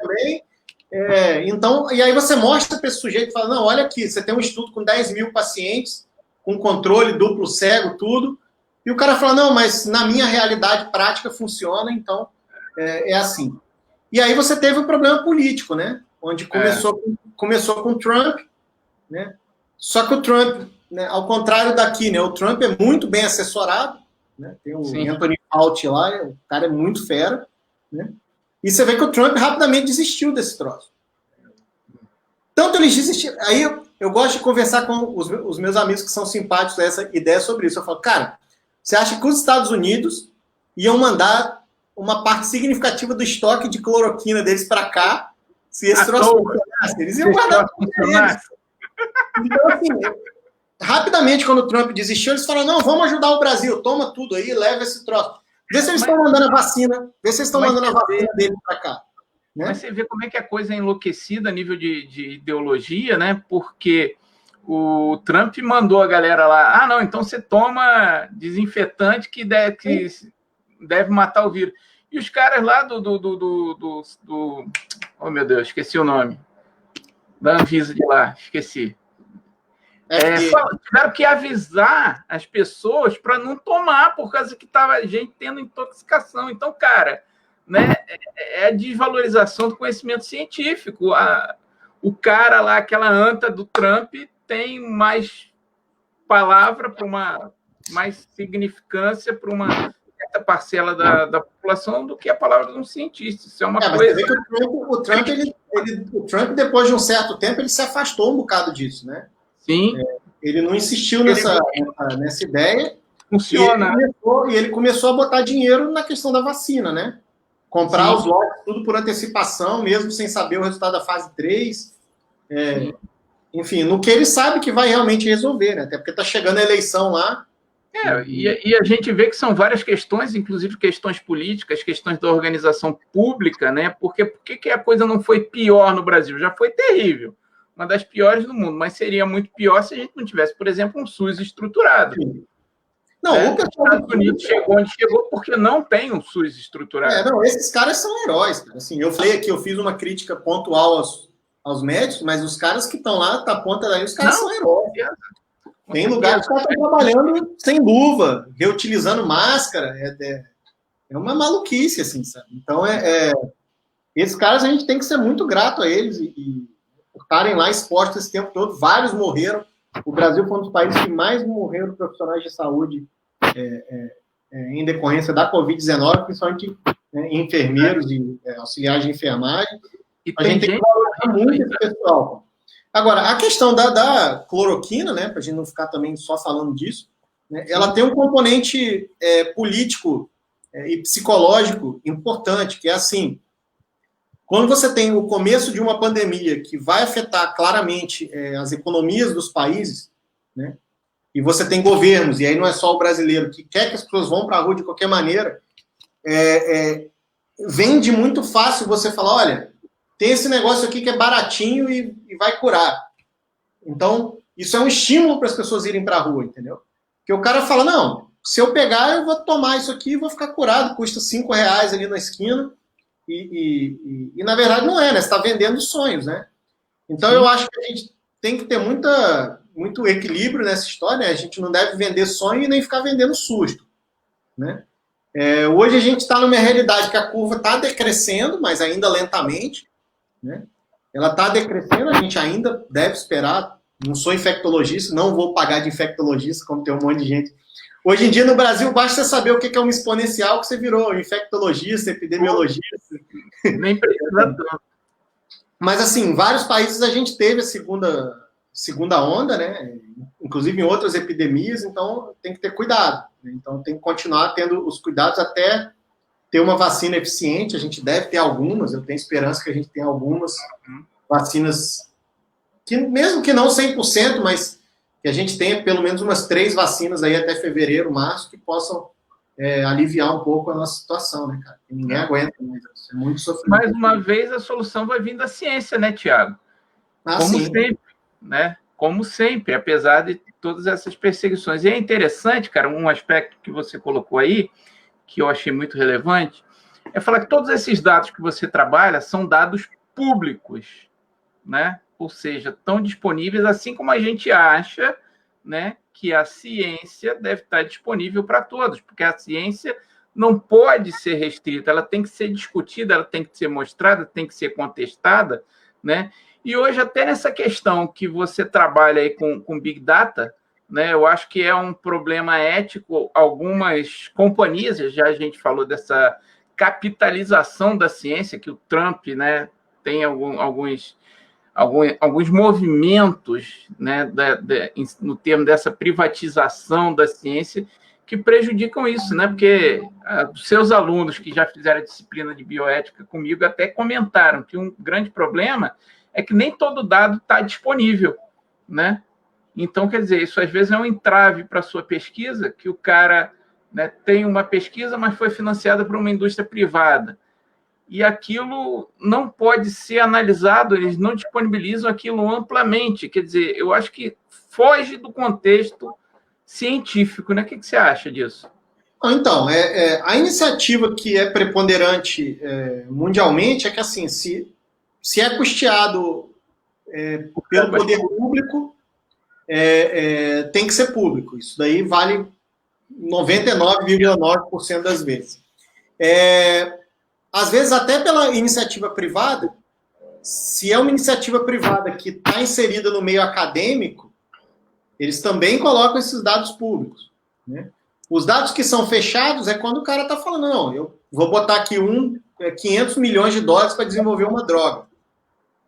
Então, e aí você mostra para esse sujeito e fala, não, olha aqui, você tem um estudo com 10 mil pacientes, com controle duplo cego, tudo, e o cara fala, não, mas na minha realidade prática funciona, então é assim. E aí você teve um problema político, né? Onde começou com o Trump, né? Só que o Trump, né, ao contrário daqui, né, o Trump é muito bem assessorado, né? Tem o Anthony Fauci lá, o cara é muito fera, né? E você vê que o Trump rapidamente desistiu desse troço. Tanto eles desistiram. Aí eu gosto de conversar com os meus amigos que são simpáticos a essa ideia sobre isso. Eu falo, cara, você acha que os Estados Unidos iam mandar uma parte significativa do estoque de cloroquina deles para cá se esse troço funcionasse? Eles iam guardar tudo eles. Então, assim, rapidamente, quando o Trump desistiu, eles falaram, não, vamos ajudar o Brasil, toma tudo aí, leva esse troço. Vê se eles estão mandando a vacina, deles para cá. Né? Mas você vê como é que a coisa é enlouquecida a nível de ideologia, né? Porque o Trump mandou a galera lá, não, então você toma desinfetante que deve matar o vírus. E os caras lá oh, meu Deus, esqueci o nome. Da Anvisa de lá, esqueci. Tiveram que avisar as pessoas para não tomar, por causa que estava gente tendo intoxicação. Então, cara, né, é a desvalorização do conhecimento científico. O cara lá, aquela anta do Trump, tem mais palavra para mais significância para uma certa parcela da população do que a palavra de um cientista. Isso é uma coisa. Mas o Trump, depois de um certo tempo, ele se afastou um bocado disso, né? Sim. Ele não insistiu nessa ideia. Funciona. E ele começou a botar dinheiro na questão da vacina, né? Comprar os lotes, tudo por antecipação, mesmo sem saber o resultado da fase 3. Enfim, no que ele sabe que vai realmente resolver, né? Até porque está chegando a eleição lá. E a gente vê que são várias questões, inclusive questões políticas, questões da organização pública, né? Porque por que a coisa não foi pior no Brasil? Já foi terrível. Uma das piores do mundo, mas seria muito pior se a gente não tivesse, por exemplo, um SUS estruturado. Não, o Estados Unidos chegou onde chegou porque não tem um SUS estruturado. Esses caras são heróis, cara. Assim, eu falei aqui, eu fiz uma crítica pontual aos médicos, mas os caras que estão lá, tá ponta daí, os caras são heróis. Tem lugares que estão trabalhando sem luva, reutilizando máscara. É uma maluquice, assim, sabe? Então, esses caras a gente tem que ser muito grato a eles e por estarem lá expostos esse tempo todo. Vários morreram. O Brasil foi um dos países que mais morreram profissionais de saúde em decorrência da Covid-19, principalmente enfermeiros e auxiliares de enfermagem. E a gente tem que valorizar muito esse pessoal. Agora, a questão da cloroquina, né, para a gente não ficar também só falando disso, né, ela tem um componente político e psicológico importante, que é assim, quando você tem o começo de uma pandemia que vai afetar claramente as economias dos países, né, e você tem governos, e aí não é só o brasileiro, que quer que as pessoas vão para a rua de qualquer maneira, vende muito fácil você falar, olha, tem esse negócio aqui que é baratinho e vai curar. Então, isso é um estímulo para as pessoas irem para a rua, entendeu? Porque o cara fala, não, se eu pegar, eu vou tomar isso aqui e vou ficar curado, custa R$5 ali na esquina, e na verdade não é, né? Você está vendendo sonhos, né? Então, eu acho que a gente tem que ter muito equilíbrio nessa história, né? A gente não deve vender sonho e nem ficar vendendo susto, né? Hoje a gente está numa realidade que a curva está decrescendo, mas ainda lentamente, né? Ela está decrescendo, a gente ainda deve esperar. Não sou infectologista, não vou pagar de infectologista, como tem um monte de gente. Hoje em dia, no Brasil, basta saber o que é uma exponencial que você virou infectologista, epidemiologista. Nem precisa tanto. Mas, assim, em vários países a gente teve a segunda onda, né? Inclusive em outras epidemias, então tem que ter cuidado. Né? Então tem que continuar tendo os cuidados até ter uma vacina eficiente. A gente deve ter algumas, eu tenho esperança que a gente tenha algumas vacinas que mesmo que não 100%, mas que a gente tenha pelo menos umas 3 vacinas aí até fevereiro, março, que possam aliviar um pouco a nossa situação, né, cara? Ninguém aguenta, né? Isso é muito sofrimento. Mais uma vez, a solução vai vir da ciência, né, Tiago? Como sim. sempre, né? Como sempre, apesar de todas essas perseguições. E é interessante, cara, um aspecto que você colocou aí, que eu achei muito relevante, é falar que todos esses dados que você trabalha são dados públicos, né? Ou seja, estão disponíveis, assim como a gente acha, né, que a ciência deve estar disponível para todos, porque a ciência não pode ser restrita, ela tem que ser discutida, ela tem que ser mostrada, tem que ser contestada, né? E hoje, até nessa questão que você trabalha aí com Big Data, né, eu acho que é um problema ético. Algumas companhias, já a gente falou dessa capitalização da ciência, que o Trump, né, tem alguns movimentos, né, no termo dessa privatização da ciência, que prejudicam isso, né? Porque seus alunos que já fizeram a disciplina de bioética comigo até comentaram que um grande problema é que nem todo dado está disponível, né? Então, quer dizer, isso às vezes é um entrave para a sua pesquisa, que o cara, né, tem uma pesquisa, mas foi financiada por uma indústria privada. E aquilo não pode ser analisado, eles não disponibilizam aquilo amplamente. Quer dizer, eu acho que foge do contexto científico, né? O que você acha disso? Então, a iniciativa que é preponderante mundialmente é que, assim, se é custeado pelo poder público, tem que ser público. Isso daí vale 99,9% das vezes. Às vezes, até pela iniciativa privada, se é uma iniciativa privada que está inserida no meio acadêmico, eles também colocam esses dados públicos, né? Os dados que são fechados é quando o cara está falando, não, eu vou botar aqui 500 milhões de dólares para desenvolver uma droga.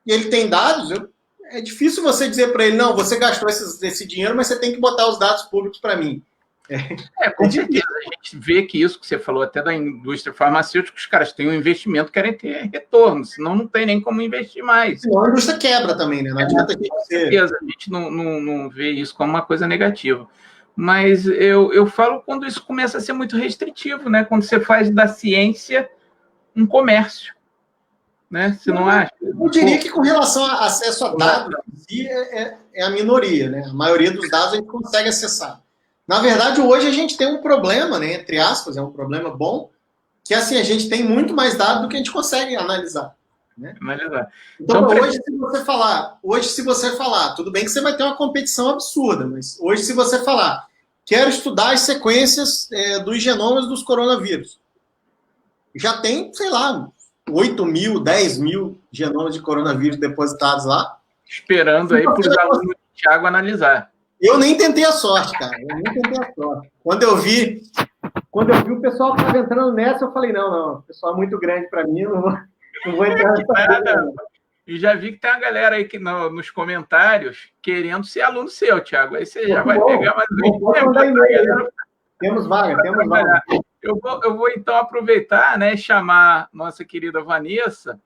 E ele tem dados, é difícil você dizer para ele, não, você gastou esse dinheiro, mas você tem que botar os dados públicos para mim. Com certeza, a gente vê que isso que você falou até da indústria farmacêutica, os caras têm um investimento, querem ter retorno, senão não tem nem como investir mais. Senão a indústria quebra também, né? Não adianta a gente com certeza, a gente não vê isso como uma coisa negativa. Mas eu falo quando isso começa a ser muito restritivo, né? Quando você faz da ciência um comércio, né? Você não acha? Eu diria que com relação a acesso a dados, é a minoria, né? A maioria dos dados a gente consegue acessar. Na verdade, hoje a gente tem um problema, né, entre aspas, é um problema bom, que assim, a gente tem muito mais dados do que a gente consegue analisar. Né? Então, hoje se você falar, tudo bem que você vai ter uma competição absurda, mas hoje se você falar, quero estudar as sequências dos genomas dos coronavírus, já tem, sei lá, 8 mil, 10 mil genomas de coronavírus depositados lá. Esperando aí para os alunos do Thiago analisar. Eu nem tentei a sorte, cara. Quando eu vi o pessoal que estava entrando nessa, eu falei, não, o pessoal é muito grande para mim, não vou entrar nessa. E já vi que tem uma galera aí que nos comentários querendo ser aluno seu, Thiago. Aí você já vai pegar mais um. Temos vaga. Eu vou então aproveitar, né, e chamar nossa querida Vanessa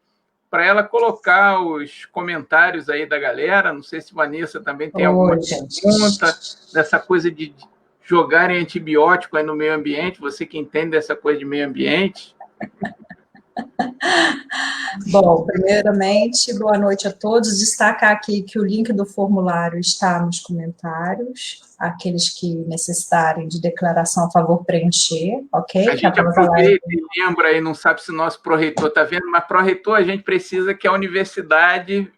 para ela colocar os comentários aí da galera. Não sei se Vanessa também tem alguma pergunta dessa coisa de jogarem antibiótico aí no meio ambiente. Você que entende dessa coisa de meio ambiente. Bom, primeiramente, boa noite a todos. Destacar aqui que o link do formulário está nos comentários. Aqueles que necessitarem de declaração a favor, preencher, ok? A gente aproveita e lembra aí, não sabe se o nosso pró-reitor está vendo, mas pró-reitor a gente precisa que a universidade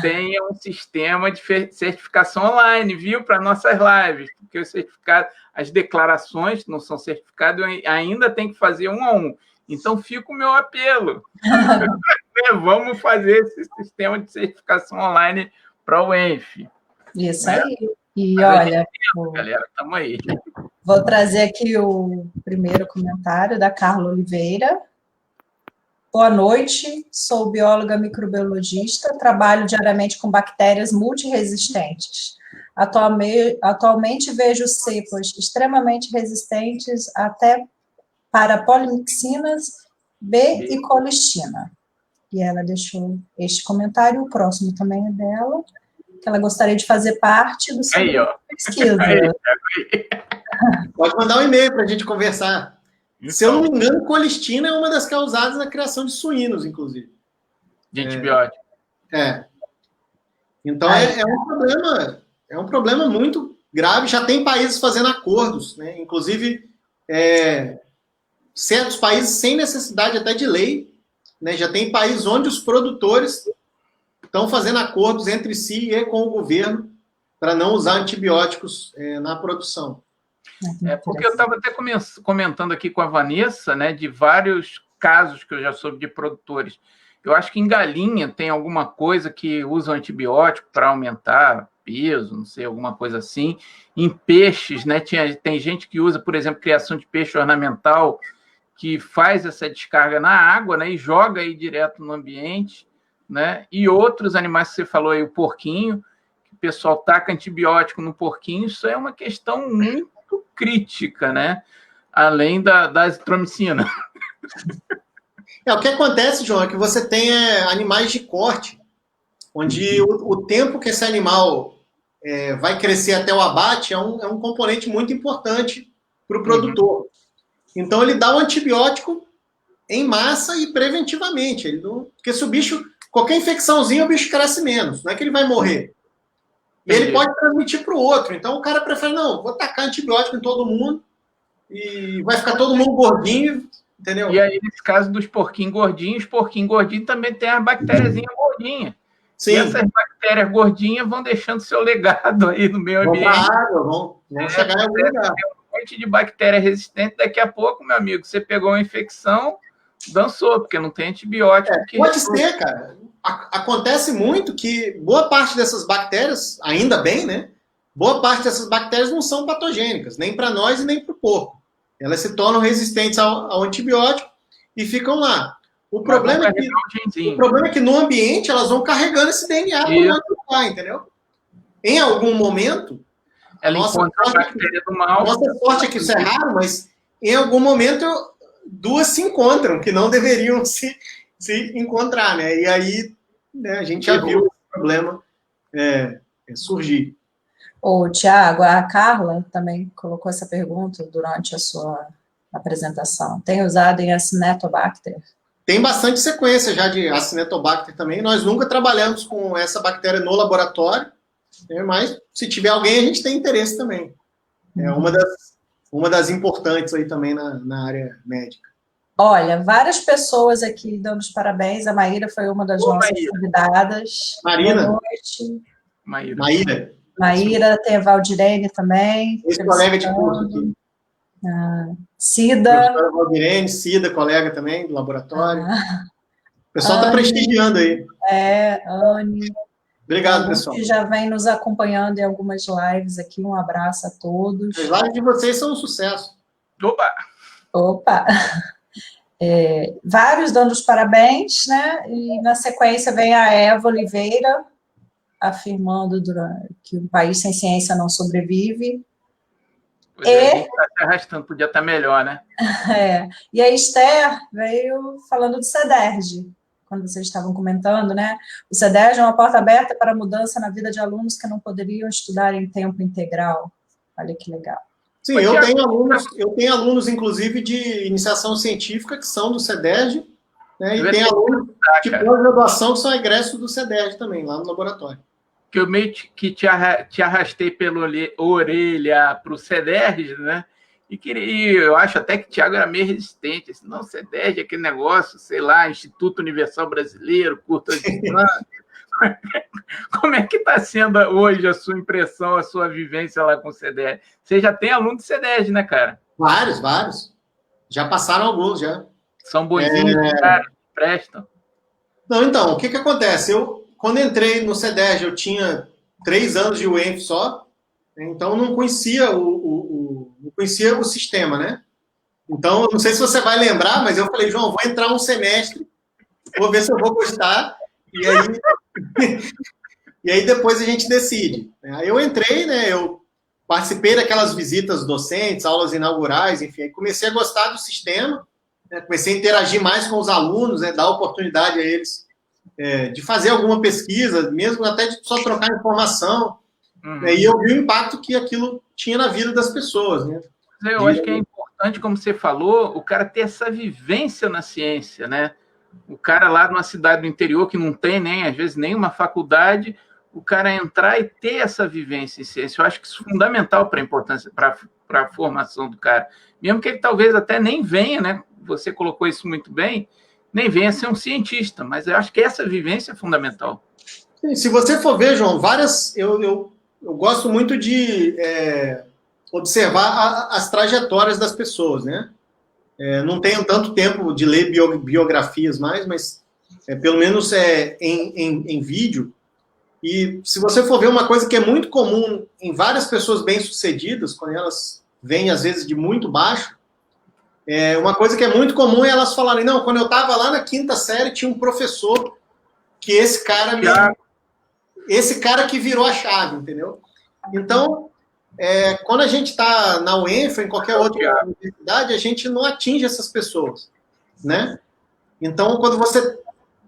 tenha um sistema de certificação online, viu? Para nossas lives, porque o certificado, as declarações não são certificadas, ainda tem que fazer 1 a 1. Então, fica o meu apelo. Vamos fazer esse sistema de certificação online para o ENF. Isso aí. E olha, galera, estamos aí. Vou trazer aqui o primeiro comentário da Carla Oliveira. Boa noite, sou bióloga microbiologista, trabalho diariamente com bactérias multiresistentes. Atualmente vejo cepas extremamente resistentes até para polimixinas B e colistina. E ela deixou este comentário, o próximo também é dela. que ela gostaria de fazer parte do seu grupo de pesquisa. Pode mandar um e-mail para a gente conversar. Se eu não me engano, colistina é uma das causadas na criação de suínos, inclusive. De antibiótico. Então, é um problema muito grave. Já tem países fazendo acordos, né? Inclusive, certos países sem necessidade até de lei, né? Já tem países onde os produtores estão fazendo acordos entre si e com o governo para não usar antibióticos na produção. Porque eu estava até comentando aqui com a Vanessa, né, de vários casos que eu já soube de produtores. Eu acho que em galinha tem alguma coisa que usa antibiótico para aumentar peso, não sei, alguma coisa assim. Em peixes, né, tem gente que usa, por exemplo, criação de peixe ornamental, que faz essa descarga na água, né, e joga aí direto no ambiente, né? E outros animais que você falou aí, o porquinho, que o pessoal taca antibiótico no porquinho, isso é uma questão muito crítica, né? Além da azitromicina. O que acontece, João, é que você tem animais de corte, onde o tempo que esse animal vai crescer até o abate é um componente muito importante para o produtor. Então, ele dá o antibiótico em massa e preventivamente. Porque se o bicho, qualquer infecçãozinha, o bicho cresce menos. Não é que ele vai morrer. E ele pode transmitir para o outro. Então, o cara prefere, não, vou tacar antibiótico em todo mundo e vai ficar todo mundo gordinho, entendeu? E aí, nesse caso dos porquinhos gordinhos também tem as bactériazinhas gordinhas. Sim. E essas bactérias gordinhas vão deixando seu legado aí no meio ambiente. Vão chegar em algum lugar. Tem um monte de bactéria resistente. Daqui a pouco, meu amigo, você pegou uma infecção, dançou, porque não tem antibiótico. Pode ser, cara. Acontece muito que boa parte dessas bactérias, ainda bem, né? Boa parte dessas bactérias não são patogênicas, nem para nós e nem para o porco. Elas se tornam resistentes ao antibiótico e ficam lá. O problema é que no ambiente elas vão carregando esse DNA para lá, entendeu? Em algum momento, nossa sorte é que isso é raro, mas em algum momento duas se encontram, que não deveriam se encontrar, né? E aí, né, a gente já viu o problema surgir. Tiago, a Carla também colocou essa pergunta durante a sua apresentação. Tem usado em Acinetobacter? Tem bastante sequência já de Acinetobacter também. Nós nunca trabalhamos com essa bactéria no laboratório, né, mas se tiver alguém, a gente tem interesse também. É uma das importantes aí também na área médica. Olha, várias pessoas aqui dando os parabéns. A Maíra foi uma das nossas convidadas. Marina. Boa noite. Maíra, tem a Valdirene também. Esse colega de curso aqui. Cida. Valdirene, Cida, colega também do laboratório. O pessoal está prestigiando aí. Anne. Obrigado, pessoal. Que já vem nos acompanhando em algumas lives aqui. Um abraço a todos. As lives de vocês são um sucesso. Opa! Vários dando os parabéns, né? E na sequência vem a Eva Oliveira, afirmando que um país sem ciência não sobrevive. A gente está se arrastando, podia estar melhor, né? E a Esther veio falando do CEDERJ, quando vocês estavam comentando, né? O CEDERJ é uma porta aberta para a mudança na vida de alunos que não poderiam estudar em tempo integral. Olha que legal. Sim, eu tenho alunos, inclusive, de iniciação científica que são do CEDERJ, né? E tem alunos de pós-graduação que são egressos do CEDERJ também, lá no laboratório. Que eu meio que te arrastei pela orelha para o CEDERJ, né? E eu acho até que o Thiago era meio resistente. Assim, não, CEDERJ, aquele negócio, sei lá, Instituto Universal Brasileiro, curta distância. Como é que está sendo hoje a sua impressão, a sua vivência lá com o CEDERJ? Você já tem aluno de CEDERJ, né, cara? Vários. Já passaram alguns, já. São bonzinhos, cara, prestam. Não, então, o que acontece? Quando entrei no CEDERJ, eu tinha 3 anos de UENF só, então não conhecia o sistema, né? Então, não sei se você vai lembrar, mas eu falei, João, vou entrar um semestre, vou ver se eu vou gostar, e aí depois a gente decide. Aí eu entrei, né? Eu participei daquelas visitas docentes, aulas inaugurais, enfim, aí comecei a gostar do sistema, né, comecei a interagir mais com os alunos, né, dar oportunidade a eles de fazer alguma pesquisa, mesmo até de só trocar informação, né? E eu vi o impacto que aquilo tinha na vida das pessoas, né? Eu acho que é importante, como você falou, o cara ter essa vivência na ciência, né? O cara lá numa cidade do interior que não tem nem, às vezes, nenhuma faculdade, o cara entrar e ter essa vivência em ciência. Eu acho que isso é fundamental para a importância, para a formação do cara. Mesmo que ele talvez até nem venha, né? Você colocou isso muito bem, nem venha ser um cientista, mas eu acho que essa vivência é fundamental. Sim, se você for ver, João, eu gosto muito de observar as trajetórias das pessoas, né? Não tenho tanto tempo de ler biografias mais, mas pelo menos em vídeo. E se você for ver uma coisa que é muito comum em várias pessoas bem-sucedidas, quando elas vêm, às vezes, de muito baixo, uma coisa que é muito comum é elas falarem, não, quando eu estava lá na 5ª série, tinha um professor que esse cara que virou a chave, entendeu? Então, quando a gente está na UENF ou em qualquer outra universidade, a gente não atinge essas pessoas, né? Então, quando você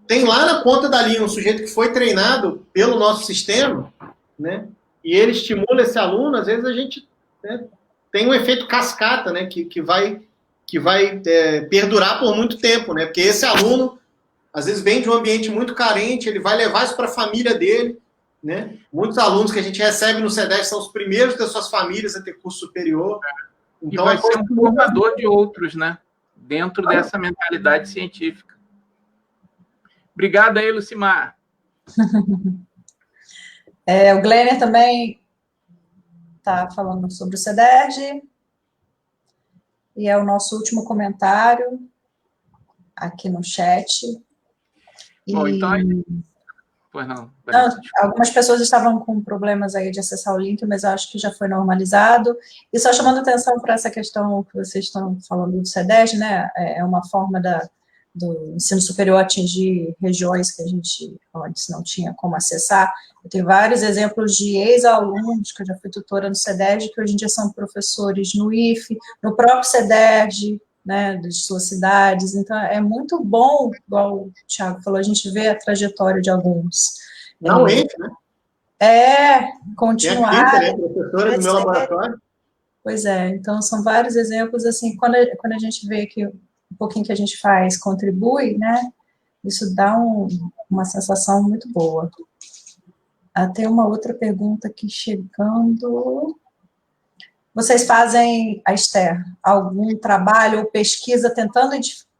tem lá na ponta da linha um sujeito que foi treinado pelo nosso sistema, né? E ele estimula esse aluno, às vezes a gente tem um efeito cascata, né? Que vai perdurar por muito tempo, né? Porque esse aluno, às vezes, vem de um ambiente muito carente, ele vai levar isso para a família dele, né? Muitos alunos que a gente recebe no CEDES são os primeiros das suas famílias a ter curso superior. Então, e vai ser um formador de outros, né? Dentro dessa mentalidade científica. Obrigado aí, Lucimar. O Glenner também está falando sobre o CEDERJ. E é o nosso último comentário aqui no chat. Bom, então... Pois não. Algumas pessoas estavam com problemas aí de acessar o link, mas eu acho que já foi normalizado. E só chamando atenção para essa questão que vocês estão falando do CEDERJ, né? É uma forma do ensino superior atingir regiões que a gente antes não tinha como acessar. Eu tenho vários exemplos de ex-alunos, que eu já fui tutora no CEDERJ, que hoje em dia são professores no IFE, no próprio CEDERJ, né, de suas cidades. Então, é muito bom, igual o Thiago falou, a gente vê a trajetória de alguns. Não, né? Continuar. Tem a professora do meu laboratório. Pois é, então são vários exemplos, assim, quando a gente vê que um pouquinho que a gente faz contribui, né, isso dá uma sensação muito boa. Tem uma outra pergunta aqui chegando. Vocês fazem, Esther, algum trabalho ou pesquisa tentando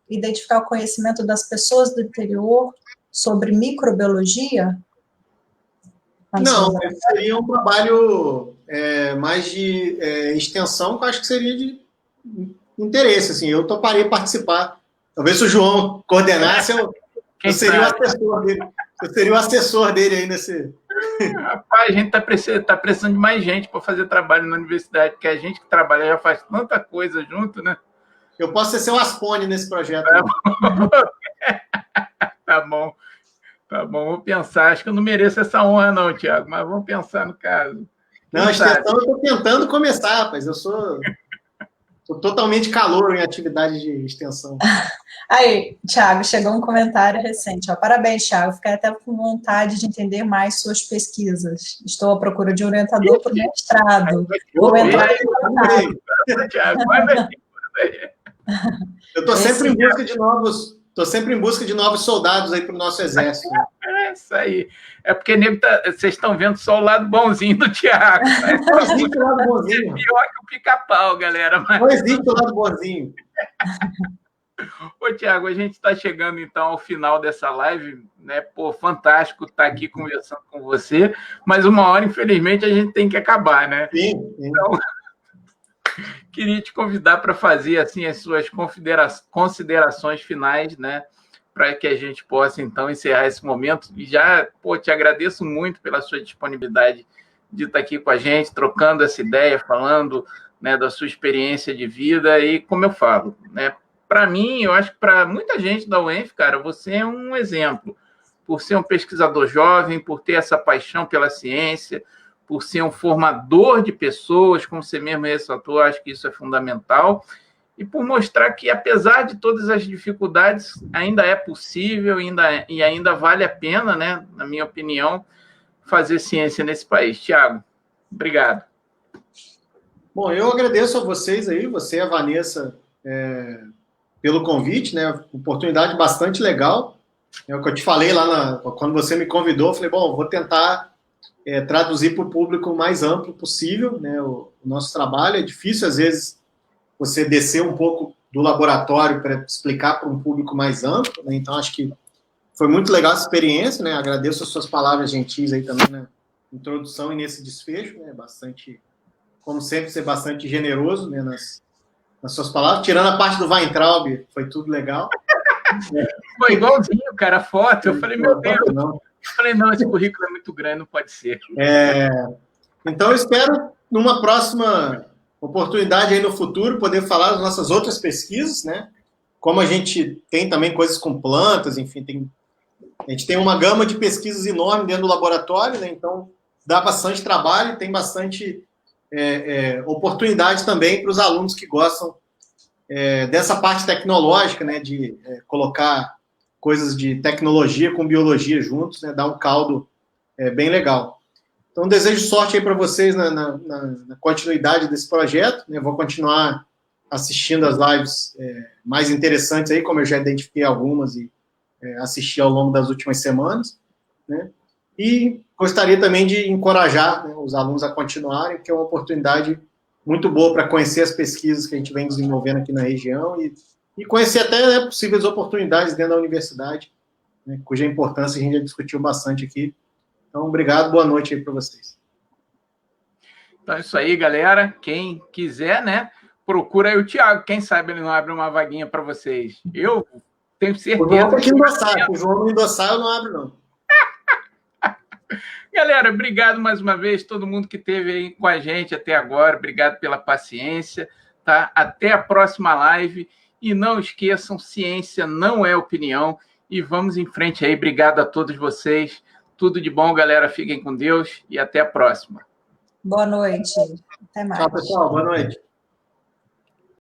identificar o conhecimento das pessoas do interior sobre microbiologia? Não, seria um trabalho mais de extensão, que eu acho que seria de interesse, assim, eu toparia participar. Talvez se o João coordenasse, eu seria o assessor dele. Eu seria o assessor dele aí nesse... Rapaz, a gente tá precisando de mais gente para fazer trabalho na universidade, porque a gente que trabalha já faz tanta coisa junto, né? Eu posso ser o Aspone nesse projeto. Tá bom, vou pensar. Acho que eu não mereço essa honra não, Thiago, mas vamos pensar no caso. Não, extensão eu estou tentando começar, rapaz. Eu sou totalmente calouro em atividade de extensão. Aí, Thiago, chegou um comentário recente. Parabéns, Thiago. Fiquei até com vontade de entender mais suas pesquisas. Estou à procura de um orientador para o mestrado. Vou entrar em contato. Eu estou sempre em busca de novos... Estou sempre em busca de novos soldados aí para o nosso exército. É isso aí. É porque vocês estão vendo só o lado bonzinho do Thiago. Né? Não existe o lado bonzinho. É pior que o pica-pau, galera. Mas... Não existe o lado bonzinho. Ô, Thiago, a gente está chegando, então, ao final dessa live, né? Pô, fantástico estar aqui conversando com você, mas uma hora, infelizmente, a gente tem que acabar, né? Sim. Então... Queria te convidar para fazer assim as suas considerações finais, né, para que a gente possa então encerrar esse momento. E já, te agradeço muito pela sua disponibilidade de estar aqui com a gente, trocando essa ideia, falando, né, da sua experiência de vida. E como eu falo, né, para mim, eu acho que para muita gente da UENF, cara, você é um exemplo por ser um pesquisador jovem, por ter essa paixão pela ciência, por ser um formador de pessoas, como você mesmo ressaltou, acho que isso é fundamental. e por mostrar que, apesar de todas as dificuldades, ainda é possível e ainda vale a pena, né, na minha opinião, fazer ciência nesse país. Tiago, obrigado. Bom, eu agradeço a vocês aí, você e a Vanessa, pelo convite, né? Oportunidade bastante legal. É o que eu te falei lá quando você me convidou, eu falei, bom, vou tentar traduzir para o público o mais amplo possível, né? O nosso trabalho é difícil, às vezes, você descer um pouco do laboratório para explicar para um público mais amplo, né? Então, acho que foi muito legal essa experiência, né? Agradeço as suas palavras gentis aí também na introdução e nesse desfecho, né? Bastante, como sempre, ser bastante generoso, né? Nas suas palavras, tirando a parte do Weintraub, foi tudo legal. Foi igualzinho, cara, a foto. Eu falei, meu Deus. Eu falei, não, esse currículo é muito grande, não pode ser. Então, eu espero, numa próxima oportunidade aí no futuro, poder falar das nossas outras pesquisas, né? Como a gente tem também coisas com plantas, enfim, a gente tem uma gama de pesquisas enorme dentro do laboratório, né? Então, dá bastante trabalho e tem bastante oportunidade também para os alunos que gostam dessa parte tecnológica, né? De colocar coisas de tecnologia com biologia juntos, né? Dá um caldo bem legal. Então, desejo sorte aí para vocês na continuidade desse projeto, né? Vou continuar assistindo as lives mais interessantes aí, como eu já identifiquei algumas e assisti ao longo das últimas semanas, né? E gostaria também de encorajar, né, os alunos a continuarem, porque é uma oportunidade muito boa para conhecer as pesquisas que a gente vem desenvolvendo aqui na região e conhecer até possíveis oportunidades dentro da universidade, né, cuja importância a gente já discutiu bastante aqui. Então, obrigado, boa noite aí para vocês. Então é isso aí, galera. Quem quiser, né, procura aí o Tiago. Quem sabe ele não abre uma vaguinha para vocês. Eu tenho certeza. O João tem que endossar. O João não endossar, eu não abro, não. Galera, obrigado mais uma vez, todo mundo que esteve aí com a gente até agora. Obrigado pela paciência, tá? Até a próxima live. E não esqueçam, ciência não é opinião. E vamos em frente aí. Obrigado a todos vocês. Tudo de bom, galera. Fiquem com Deus e até a próxima. Boa noite. Até mais. Tchau, pessoal. Boa noite.